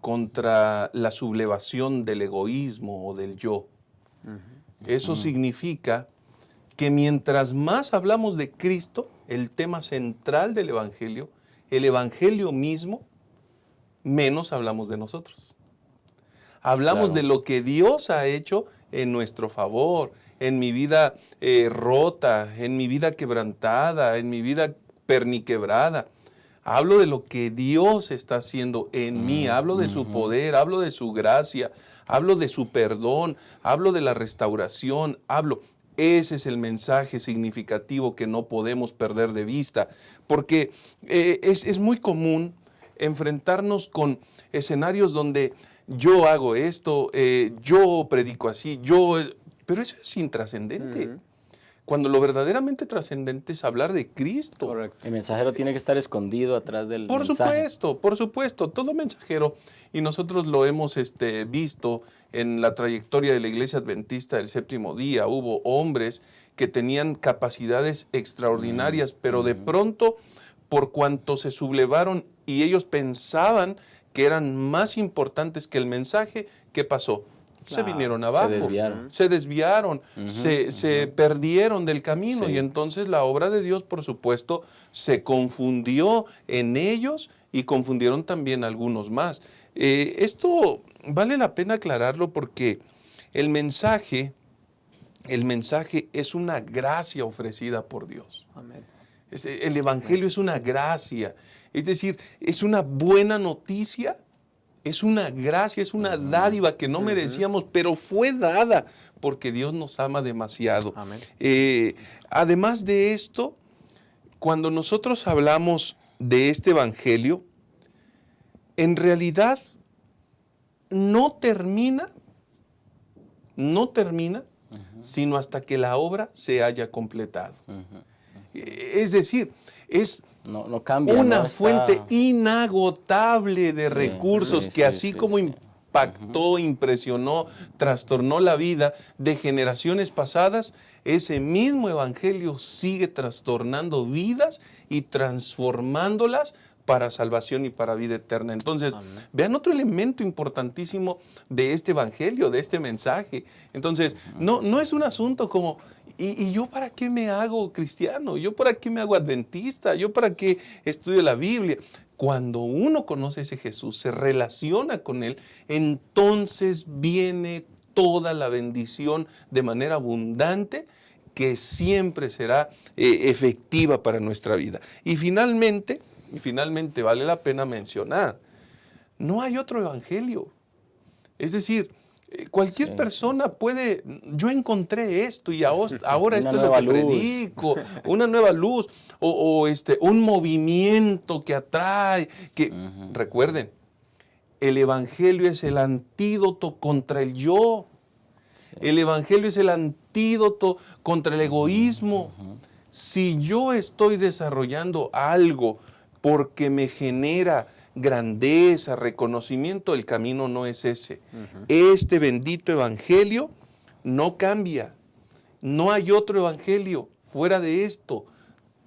contra la sublevación del egoísmo o del yo. Eso significa que mientras más hablamos de Cristo, el tema central del Evangelio, el Evangelio mismo, menos hablamos de nosotros. Hablamos de lo que Dios ha hecho en nuestro favor, en mi vida rota, en mi vida quebrantada, en mi vida perniquebrada. Hablo de lo que Dios está haciendo en mí, hablo de su poder, hablo de su gracia, hablo de su perdón, hablo de la restauración, Ese es el mensaje significativo que no podemos perder de vista, porque es muy común enfrentarnos con escenarios donde yo hago esto, yo predico así, pero eso es intrascendente. cuando lo verdaderamente trascendente es hablar de Cristo. Correcto. El mensajero tiene que estar escondido atrás del Por mensaje. supuesto, todo mensajero, y nosotros lo hemos visto en la trayectoria de la Iglesia Adventista del Séptimo Día. Hubo hombres que tenían capacidades extraordinarias, pero de pronto, por cuanto se sublevaron y ellos pensaban que eran más importantes que el mensaje, ¿qué pasó? Se Claro, vinieron abajo, se desviaron, se perdieron del camino, Sí. y entonces la obra de Dios, por supuesto, se confundió en ellos y confundieron también a algunos más. Esto vale la pena aclararlo porque el mensaje es una gracia ofrecida por Dios. Amén. El Evangelio es una gracia, es decir, es una buena noticia. Es una gracia, es una dádiva que no merecíamos, pero fue dada porque Dios nos ama demasiado. Amén. Además de esto, cuando nosotros hablamos de este evangelio, en realidad no termina, sino hasta que la obra se haya completado. Es decir, es No cambia. una no está- fuente inagotable de Sí, recursos sí, que así sí, como sí. impactó, impresionó, trastornó la vida de generaciones pasadas, ese mismo evangelio sigue trastornando vidas y transformándolas para salvación y para vida eterna. Entonces, vean otro elemento importantísimo de este evangelio, de este mensaje. Entonces, no es un asunto como, ¿y yo para qué me hago cristiano? ¿Yo para qué me hago adventista? ¿Yo para qué estudio la Biblia? Cuando uno conoce a ese Jesús, se relaciona con Él, entonces viene toda la bendición de manera abundante que siempre será efectiva para nuestra vida. Y finalmente vale la pena mencionar, no hay otro evangelio. Es decir, cualquier persona puede, yo encontré esto y ahora esto es lo que predico, una nueva luz, o un movimiento que atrae, que recuerden, el evangelio es el antídoto contra el yo. El evangelio es el antídoto contra el egoísmo. Si yo estoy desarrollando algo porque me genera grandeza, reconocimiento, el camino no es ese. Este bendito evangelio no cambia. No hay otro evangelio fuera de esto.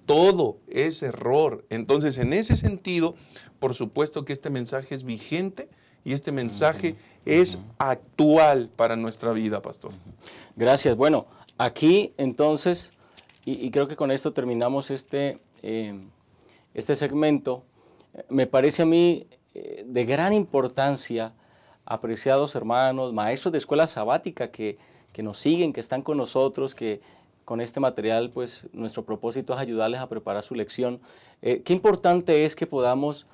Todo es error. Entonces, en ese sentido, por supuesto que este mensaje es vigente y este mensaje es actual para nuestra vida, pastor. Gracias. Bueno, aquí entonces, y creo que con esto terminamos este segmento. Me parece a mí de gran importancia, apreciados hermanos, maestros de escuela sabática que nos siguen, que están con nosotros, que con este material, pues nuestro propósito es ayudarles a preparar su lección. Qué importante es que podamos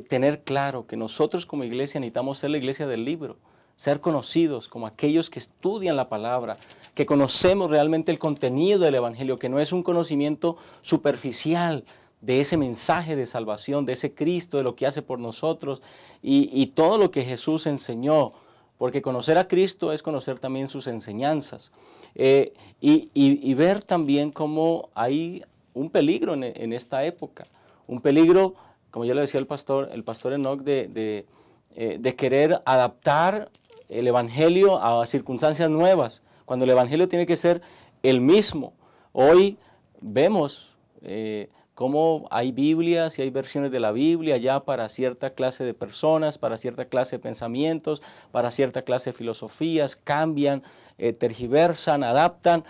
tener claro que nosotros como iglesia necesitamos ser la iglesia del libro, ser conocidos como aquellos que estudian la palabra, que conocemos realmente el contenido del evangelio, que no es un conocimiento superficial de ese mensaje de salvación, de ese Cristo, de lo que hace por nosotros y todo lo que Jesús enseñó, porque conocer a Cristo es conocer también sus enseñanzas y ver también cómo hay un peligro en esta época, un peligro, como ya le decía el pastor Enoch, de querer adaptar el evangelio a circunstancias nuevas, cuando el evangelio tiene que ser el mismo. Hoy vemos cómo hay Biblias y hay versiones de la Biblia ya para cierta clase de personas, para cierta clase de pensamientos, para cierta clase de filosofías, cambian, tergiversan, adaptan,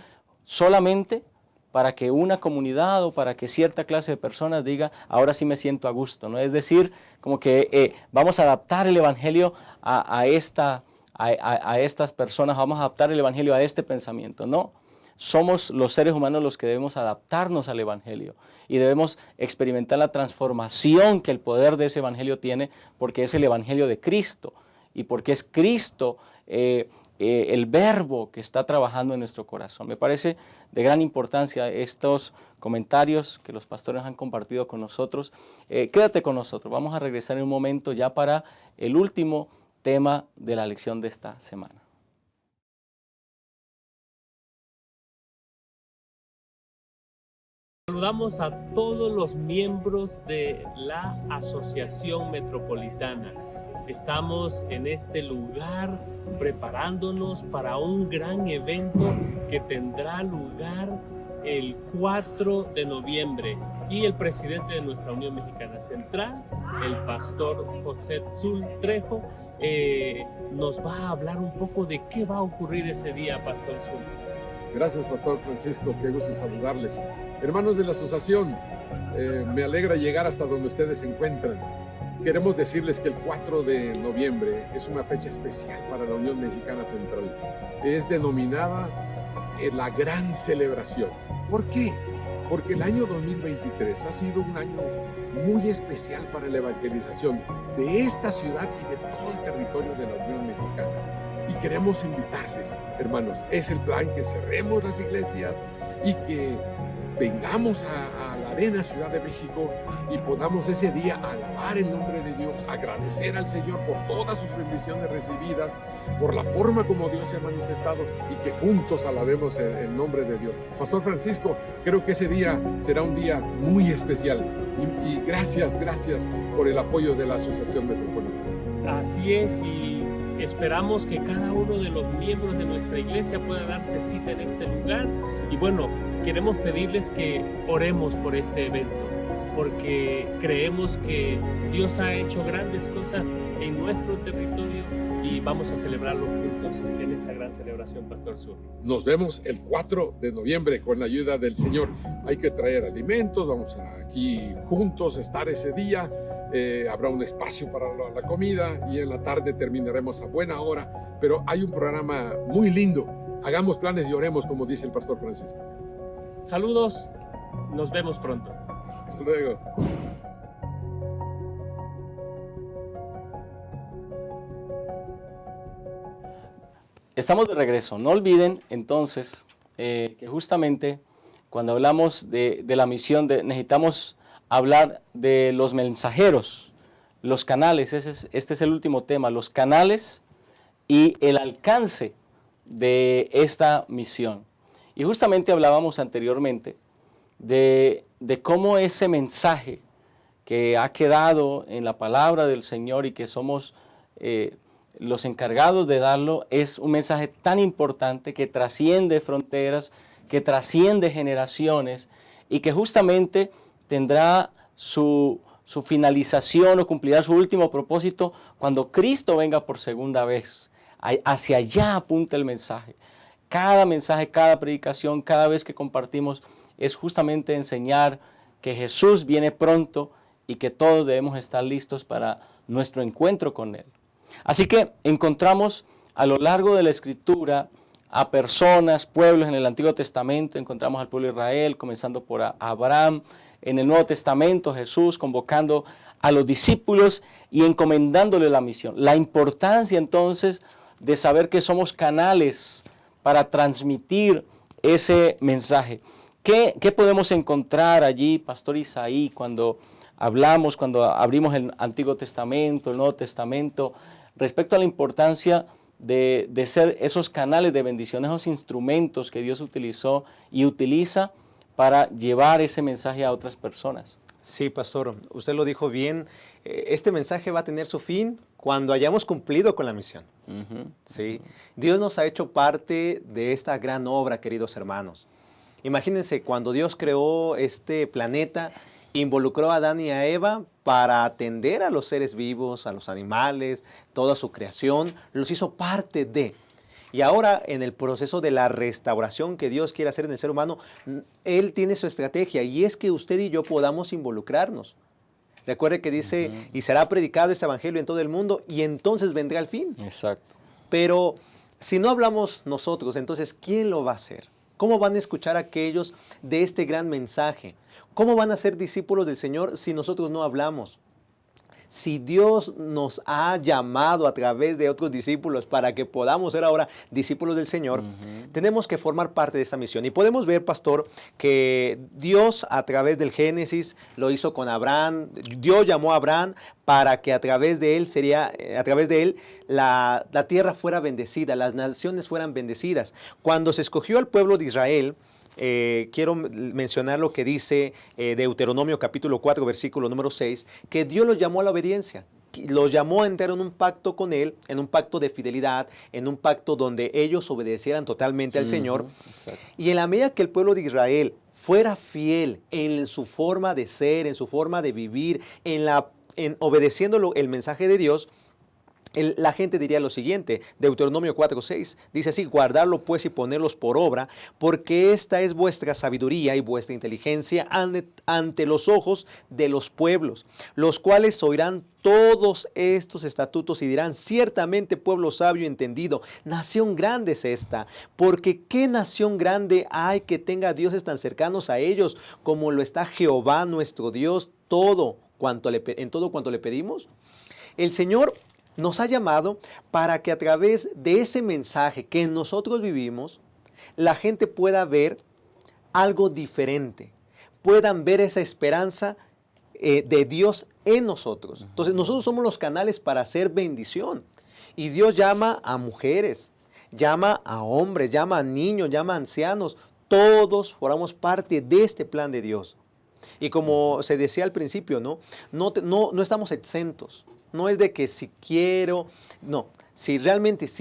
solamente para que una comunidad o para que cierta clase de personas diga, ahora sí me siento a gusto, ¿no? Es decir, como que vamos a adaptar el evangelio a estas personas, vamos a adaptar el evangelio a este pensamiento, ¿no? Somos los seres humanos los que debemos adaptarnos al evangelio y debemos experimentar la transformación que el poder de ese evangelio tiene, porque es el evangelio de Cristo y porque es Cristo el verbo que está trabajando en nuestro corazón. Me parece de gran importancia estos comentarios que los pastores han compartido con nosotros. Quédate con nosotros, vamos a regresar en un momento ya para el último tema de la lección de esta semana. Saludamos a todos los miembros de la Asociación Metropolitana. Estamos en este lugar preparándonos para un gran evento que tendrá lugar el 4 de noviembre. Y el presidente de nuestra Unión Mexicana Central, el pastor José Tzul Trejo, nos va a hablar un poco de qué va a ocurrir ese día, Pastor Tzul. Gracias, Pastor Francisco, qué gusto saludarles. Hermanos de la asociación, me alegra llegar hasta donde ustedes se encuentran. Queremos decirles que el 4 de noviembre es una fecha especial para la Unión Mexicana Central. Es denominada la Gran Celebración. ¿Por qué? Porque el año 2023 ha sido un año muy especial para la evangelización de esta ciudad y de todo el territorio de la Unión Mexicana. Y queremos invitarles, hermanos, es el plan que cerremos las iglesias y que vengamos a la Arena Ciudad de México y podamos ese día alabar el nombre de Dios, agradecer al Señor por todas sus bendiciones recibidas, por la forma como Dios se ha manifestado y que juntos alabemos el nombre de Dios. Pastor Francisco, creo que ese día será un día muy especial y gracias por el apoyo de la Asociación Metropolitana. Así es, y esperamos que cada uno de los miembros de nuestra iglesia pueda darse cita en este lugar. Y bueno, queremos pedirles que oremos por este evento, porque creemos que Dios ha hecho grandes cosas en nuestro territorio y vamos a celebrarlo juntos en esta gran celebración, Pastor Tzul. Nos vemos el 4 de noviembre con la ayuda del Señor. Hay que traer alimentos, vamos a aquí juntos estar ese día. Habrá un espacio para la comida y en la tarde terminaremos a buena hora, pero hay un programa muy lindo. Hagamos planes y oremos, como dice el Pastor Francisco. Saludos, nos vemos pronto. Hasta luego. Estamos de regreso. No olviden entonces que justamente cuando hablamos de la misión, necesitamos hablar de los mensajeros, los canales. Este es el último tema, los canales y el alcance de esta misión. Y justamente hablábamos anteriormente de cómo ese mensaje que ha quedado en la palabra del Señor y que somos los encargados de darlo, es un mensaje tan importante que trasciende fronteras, que trasciende generaciones y que justamente tendrá su finalización o cumplirá su último propósito cuando Cristo venga por segunda vez. Hacia allá apunta el mensaje. Cada mensaje, cada predicación, cada vez que compartimos es justamente enseñar que Jesús viene pronto y que todos debemos estar listos para nuestro encuentro con Él. Así que encontramos a lo largo de la Escritura a personas, pueblos en el Antiguo Testamento. Encontramos al pueblo de Israel, comenzando por Abraham. En el Nuevo Testamento, Jesús convocando a los discípulos y encomendándole la misión. La importancia entonces de saber que somos canales para transmitir ese mensaje. ¿Qué podemos encontrar allí, Pastor Isaí, cuando abrimos el Antiguo Testamento, el Nuevo Testamento, respecto a la importancia de ser esos canales de bendición, esos instrumentos que Dios utilizó y utiliza para llevar ese mensaje a otras personas? Sí, pastor, usted lo dijo bien. Este mensaje va a tener su fin cuando hayamos cumplido con la misión. ¿Sí? Dios nos ha hecho parte de esta gran obra, queridos hermanos. Imagínense, cuando Dios creó este planeta, involucró a Adán y a Eva para atender a los seres vivos, a los animales, toda su creación, los hizo parte de. Y ahora, en el proceso de la restauración que Dios quiere hacer en el ser humano, Él tiene su estrategia, y es que usted y yo podamos involucrarnos. Recuerde que dice, y será predicado este evangelio en todo el mundo, y entonces vendrá el fin. Exacto. Pero si no hablamos nosotros, entonces, ¿quién lo va a hacer? ¿Cómo van a escuchar aquellos de este gran mensaje? ¿Cómo van a ser discípulos del Señor si nosotros no hablamos? Si Dios nos ha llamado a través de otros discípulos para que podamos ser ahora discípulos del Señor, tenemos que formar parte de esta misión. Y podemos ver, pastor, que Dios a través del Génesis lo hizo con Abraham. Dios llamó a Abraham para que a través de él la tierra fuera bendecida, las naciones fueran bendecidas. Cuando se escogió al pueblo de Israel, quiero mencionar lo que dice Deuteronomio capítulo 4, versículo número 6, que Dios los llamó a la obediencia. Los llamó a entrar en un pacto con Él, en un pacto de fidelidad, en un pacto donde ellos obedecieran totalmente al Señor. Exacto. Y en la medida que el pueblo de Israel fuera fiel en su forma de ser, en su forma de vivir, en obedeciendo el mensaje de Dios, la gente diría lo siguiente, Deuteronomio 4:6, dice así: guardarlo pues y ponerlos por obra, porque esta es vuestra sabiduría y vuestra inteligencia ante los ojos de los pueblos, los cuales oirán todos estos estatutos y dirán: ciertamente pueblo sabio y entendido, nación grande es esta, porque ¿qué nación grande hay que tenga dioses tan cercanos a ellos como lo está Jehová nuestro Dios en todo cuanto le pedimos? El Señor nos ha llamado para que a través de ese mensaje que nosotros vivimos, la gente pueda ver algo diferente, puedan ver esa esperanza de Dios en nosotros. Entonces nosotros somos los canales para hacer bendición. Y Dios llama a mujeres, llama a hombres, llama a niños, llama a ancianos. Todos formamos parte de este plan de Dios. Y como se decía al principio, no estamos exentos. No es de que si quiero, no. Si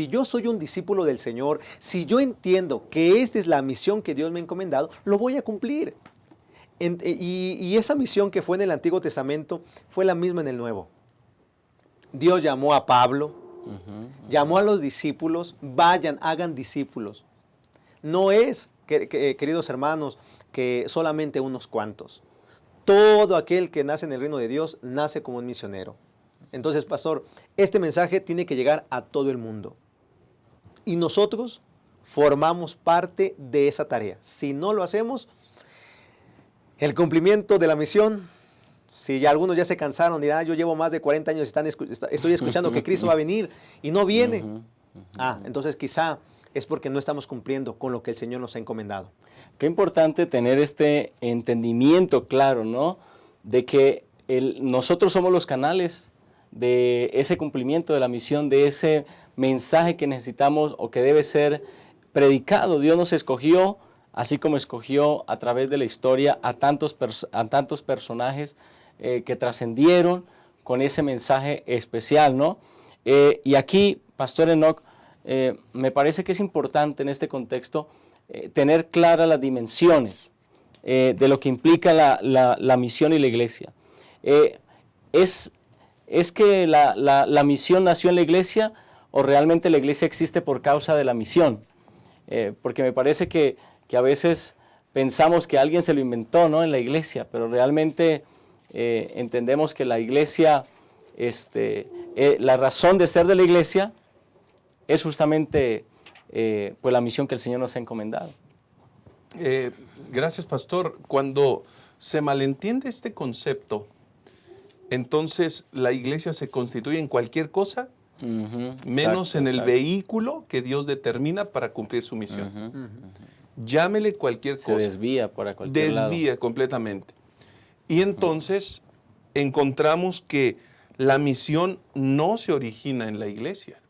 yo soy un discípulo del Señor, si yo entiendo que esta es la misión que Dios me ha encomendado, lo voy a cumplir. Y esa misión que fue en el Antiguo Testamento fue la misma en el Nuevo. Dios llamó a Pablo, llamó a los discípulos: vayan, hagan discípulos. No es, queridos hermanos, que solamente unos cuantos. Todo aquel que nace en el reino de Dios nace como un misionero. Entonces, pastor, este mensaje tiene que llegar a todo el mundo. Y nosotros formamos parte de esa tarea. Si no lo hacemos, el cumplimiento de la misión, si ya algunos ya se cansaron, dirán: yo llevo más de 40 años, estoy escuchando que Cristo va a venir y no viene. Entonces quizá es porque no estamos cumpliendo con lo que el Señor nos ha encomendado. Qué importante tener este entendimiento claro, ¿no? De que nosotros somos los canales de ese cumplimiento de la misión, de ese mensaje que necesitamos o que debe ser predicado. Dios nos escogió, así como escogió a través de la historia a tantos personajes que trascendieron con ese mensaje especial, ¿no? Y aquí, Pastor Enoch, me parece que es importante en este contexto tener claras las dimensiones de lo que implica la misión y la iglesia. ¿Es que la misión nació en la iglesia o realmente la iglesia existe por causa de la misión? Porque me parece que a veces pensamos que alguien se lo inventó, ¿no?, en la iglesia, pero realmente entendemos que la iglesia, la razón de ser de la iglesia es justamente pues la misión que el Señor nos ha encomendado. Gracias, pastor. Cuando se malentiende este concepto, entonces la iglesia se constituye en cualquier cosa, menos en el vehículo que Dios determina para cumplir su misión. Llámele cualquier cosa. Se desvía para cualquier lado. Desvía completamente. Y entonces encontramos que la misión no se origina en la iglesia.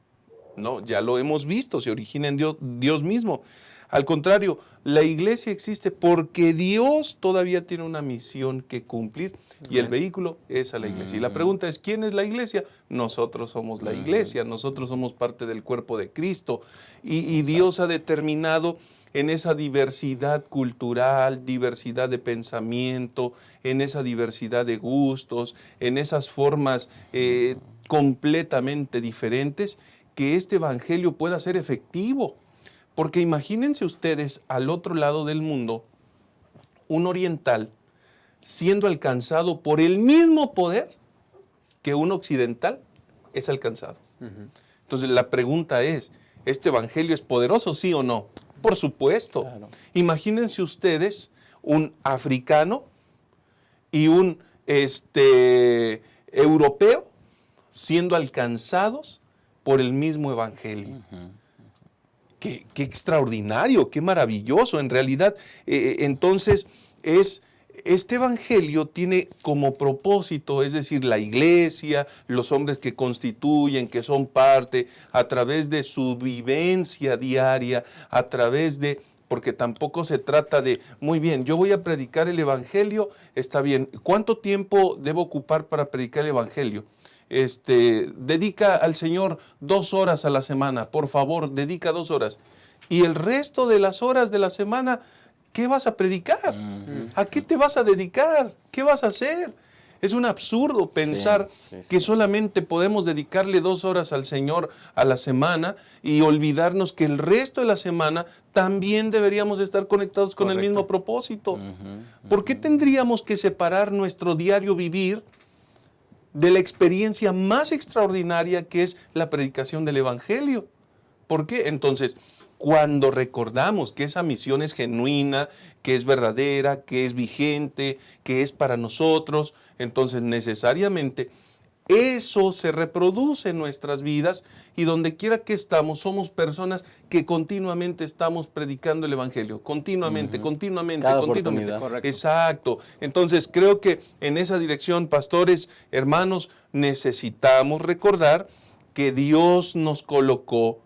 No, ya lo hemos visto, se origina en Dios mismo. Al contrario, la iglesia existe porque Dios todavía tiene una misión que cumplir y el vehículo es a la iglesia. Y la pregunta es, ¿quién es la iglesia? Nosotros somos la iglesia, nosotros somos parte del cuerpo de Cristo y Dios ha determinado en esa diversidad cultural, diversidad de pensamiento, en esa diversidad de gustos, en esas formas completamente diferentes, que este evangelio pueda ser efectivo. Porque imagínense ustedes al otro lado del mundo, un oriental siendo alcanzado por el mismo poder que un occidental es alcanzado. Entonces la pregunta es, ¿este evangelio es poderoso, sí o no? Por supuesto. Claro. Imagínense ustedes un africano y un europeo siendo alcanzados por el mismo evangelio. Qué extraordinario, qué maravilloso. En realidad, entonces, este evangelio tiene como propósito, es decir, la iglesia, los hombres que constituyen, que son parte, a través de su vivencia diaria, a través de porque tampoco se trata de, muy bien, yo voy a predicar el Evangelio, está bien. ¿Cuánto tiempo debo ocupar para predicar el Evangelio? Dedica al Señor 2 horas a la semana, por favor, dedica 2 horas. Y el resto de las horas de la semana, ¿qué vas a predicar? ¿A qué te vas a dedicar? ¿Qué vas a hacer? Es un absurdo pensar que solamente podemos dedicarle 2 horas al Señor a la semana y olvidarnos que el resto de la semana también deberíamos estar conectados con el mismo propósito. ¿Por qué tendríamos que separar nuestro diario vivir de la experiencia más extraordinaria que es la predicación del Evangelio? ¿Por qué? Entonces, cuando recordamos que esa misión es genuina, que es verdadera, que es vigente, que es para nosotros, entonces necesariamente eso se reproduce en nuestras vidas y donde quiera que estamos somos personas que continuamente estamos predicando el Evangelio, continuamente. Cada oportunidad. Correcto. Exacto. Entonces creo que en esa dirección, pastores, hermanos, necesitamos recordar que Dios nos colocó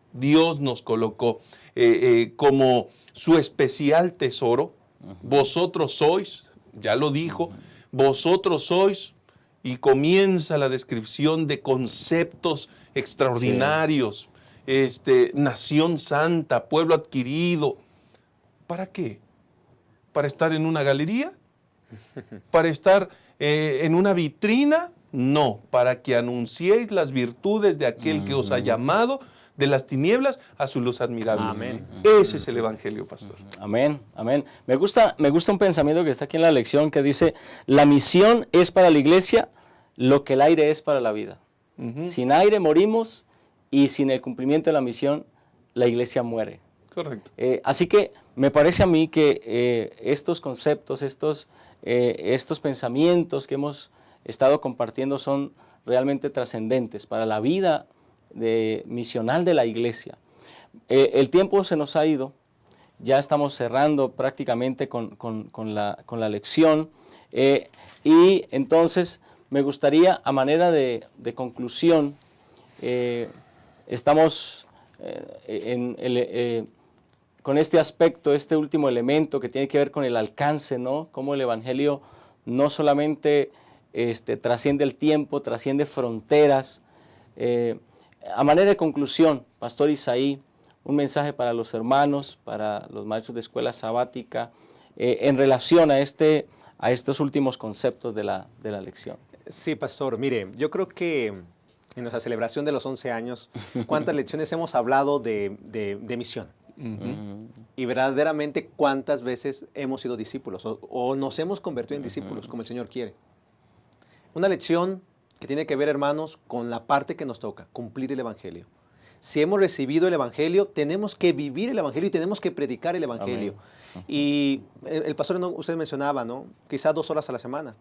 como su especial tesoro. Vosotros sois, ya lo dijo, vosotros sois, y comienza la descripción de conceptos extraordinarios, nación santa, pueblo adquirido. ¿Para qué? ¿Para estar en una galería? ¿Para estar en una vitrina? No, para que anunciéis las virtudes de aquel que os ha llamado de las tinieblas a su luz admirable. Amén. Ese es el Evangelio, pastor. Amén, amén. Me gusta un pensamiento que está aquí en la lección que dice, la misión es para la iglesia lo que el aire es para la vida. Sin aire morimos y sin el cumplimiento de la misión la iglesia muere. Correcto. Así que me parece a mí que estos conceptos, estos pensamientos que hemos estado compartiendo son realmente trascendentes para la vida misional de la iglesia. El tiempo se nos ha ido, ya estamos cerrando prácticamente con la lección y entonces me gustaría a manera de conclusión, estamos con este aspecto, este último elemento que tiene que ver con el alcance, ¿no? Cómo el Evangelio no solamente trasciende el tiempo, trasciende fronteras. A manera de conclusión, Pastor Isaí, un mensaje para los hermanos, para los maestros de escuela sabática, en relación a estos últimos conceptos de la lección. Sí, pastor. Mire, yo creo que en nuestra celebración de los 11 años, ¿cuántas lecciones hemos hablado de misión? Y verdaderamente, ¿cuántas veces hemos sido discípulos o nos hemos convertido en discípulos como el Señor quiere? Una lección que tiene que ver, hermanos, con la parte que nos toca, cumplir el Evangelio. Si hemos recibido el Evangelio, tenemos que vivir el Evangelio y tenemos que predicar el Evangelio. Y el pastor, usted mencionaba, ¿no? Quizás 2 horas a la semana.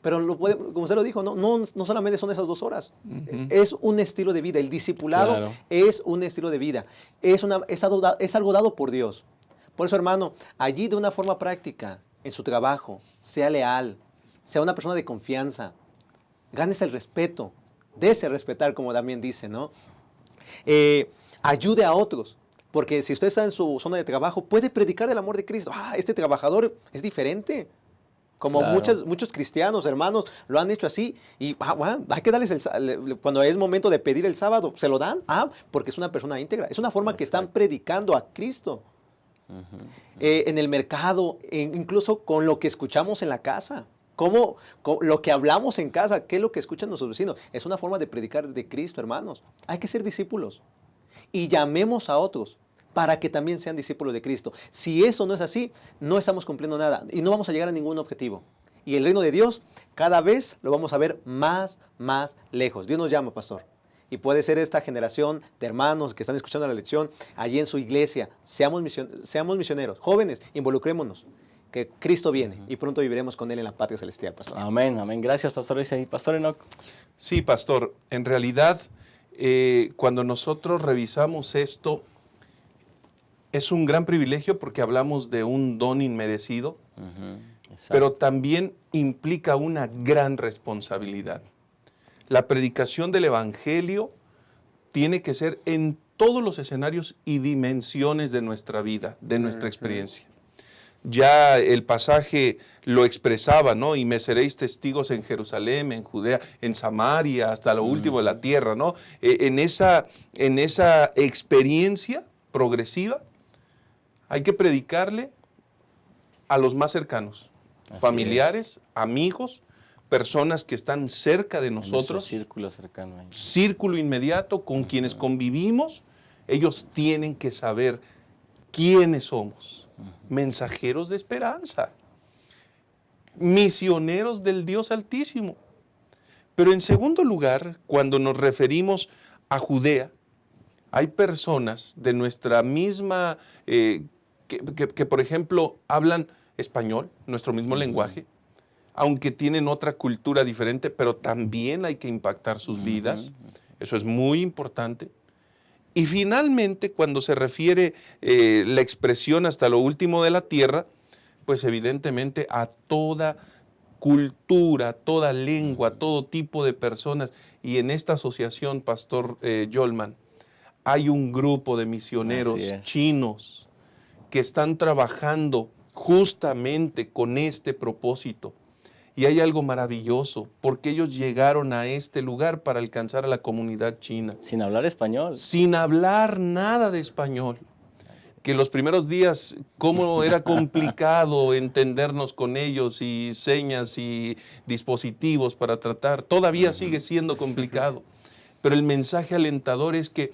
Pero como usted lo dijo, no solamente son esas 2 horas. Es un estilo de vida. El discipulado es un estilo de vida. Es algo dado por Dios. Por eso, hermano, allí de una forma práctica, en su trabajo, sea leal, sea una persona de confianza, gánese el respeto, dése respetar, como también dice, ¿no? Ayude a otros, porque si usted está en su zona de trabajo, puede predicar el amor de Cristo. Este trabajador es diferente. Como muchos cristianos, hermanos, lo han hecho así. Y hay que darles cuando es momento de pedir el sábado, ¿se lo dan? Porque es una persona íntegra. Es una forma que están predicando a Cristo. En el mercado, incluso con lo que escuchamos en la casa. Con lo que hablamos en casa, ¿qué es lo que escuchan nuestros vecinos? Es una forma de predicar de Cristo, hermanos. Hay que ser discípulos. Y llamemos a otros para que también sean discípulos de Cristo. Si eso no es así, no estamos cumpliendo nada y no vamos a llegar a ningún objetivo. Y el reino de Dios cada vez lo vamos a ver más lejos. Dios nos llama, pastor. Y puede ser esta generación de hermanos que están escuchando la lección allí en su iglesia. Seamos misioneros. Jóvenes, involucrémonos. Que Cristo viene y pronto viviremos con Él en la patria celestial, pastor. Amén, amén. Gracias, pastor Isaí. Pastor Enoch. Sí, pastor. En realidad, cuando nosotros revisamos esto, es un gran privilegio porque hablamos de un don inmerecido, pero también implica una gran responsabilidad. La predicación del Evangelio tiene que ser en todos los escenarios y dimensiones de nuestra vida, de nuestra experiencia. Ya el pasaje lo expresaba, ¿no? Y me seréis testigos en Jerusalén, en Judea, en Samaria, hasta lo último de la tierra, ¿no? En esa experiencia progresiva hay que predicarle a los más cercanos, familiares, amigos, personas que están cerca de nosotros, círculo cercano ahí. Círculo inmediato con quienes convivimos. Ellos tienen que saber quiénes somos, mensajeros de esperanza, misioneros del Dios Altísimo. Pero en segundo lugar, cuando nos referimos a Judea, hay personas de nuestra misma, que por ejemplo hablan español, nuestro mismo lenguaje, aunque tienen otra cultura diferente, pero también hay que impactar sus vidas. Eso es muy importante. Y finalmente, cuando se refiere la expresión hasta lo último de la tierra, pues evidentemente a toda cultura, toda lengua, todo tipo de personas. Y en esta asociación, Pastor Yolman, hay un grupo de misioneros chinos que están trabajando justamente con este propósito. Y hay algo maravilloso, porque ellos llegaron a este lugar para alcanzar a la comunidad china. Sin hablar español. Sin hablar nada de español. Que los primeros días, cómo era complicado entendernos con ellos y señas y dispositivos para tratar. Todavía sigue siendo complicado. Pero el mensaje alentador es que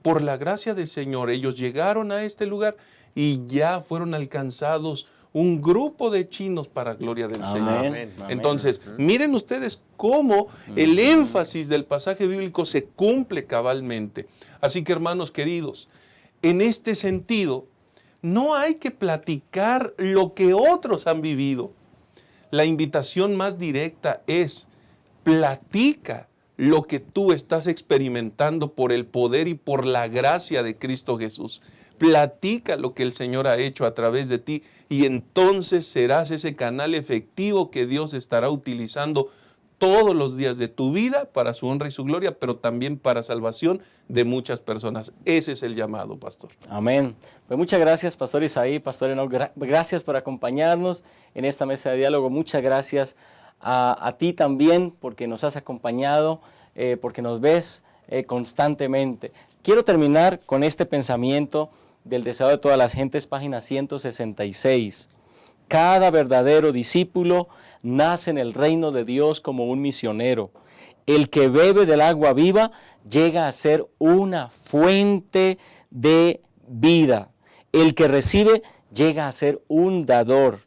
por la gracia del Señor, ellos llegaron a este lugar y ya fueron alcanzados un grupo de chinos para gloria del Señor. Amén. Entonces, miren ustedes cómo el énfasis del pasaje bíblico se cumple cabalmente. Así que, hermanos queridos, en este sentido, no hay que platicar lo que otros han vivido. La invitación más directa es: platica lo que tú estás experimentando por el poder y por la gracia de Cristo Jesús. Platica lo que el Señor ha hecho a través de ti y entonces serás ese canal efectivo que Dios estará utilizando todos los días de tu vida para su honra y su gloria, pero también para salvación de muchas personas. Ese es el llamado, pastor. Amén. Pues muchas gracias, Pastor Isaí, Pastor Enoch. Gracias por acompañarnos en esta mesa de diálogo. Muchas gracias a ti también porque nos has acompañado, porque nos ves constantemente. Quiero terminar con este pensamiento del deseo de todas las gentes, página 166. Cada verdadero discípulo nace en el reino de Dios como un misionero. El que bebe del agua viva llega a ser una fuente de vida. El que recibe llega a ser un dador.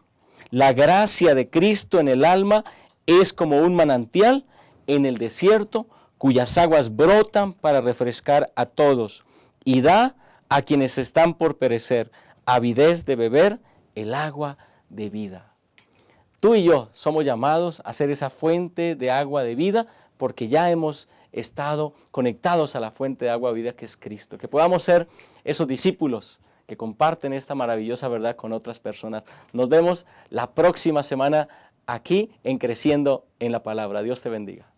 La gracia de Cristo en el alma es como un manantial en el desierto, cuyas aguas brotan para refrescar a todos y da a quienes están por perecer avidez de beber el agua de vida. Tú y yo somos llamados a ser esa fuente de agua de vida porque ya hemos estado conectados a la fuente de agua de vida que es Cristo. Que podamos ser esos discípulos que comparten esta maravillosa verdad con otras personas. Nos vemos la próxima semana aquí en Creciendo en la Palabra. Dios te bendiga.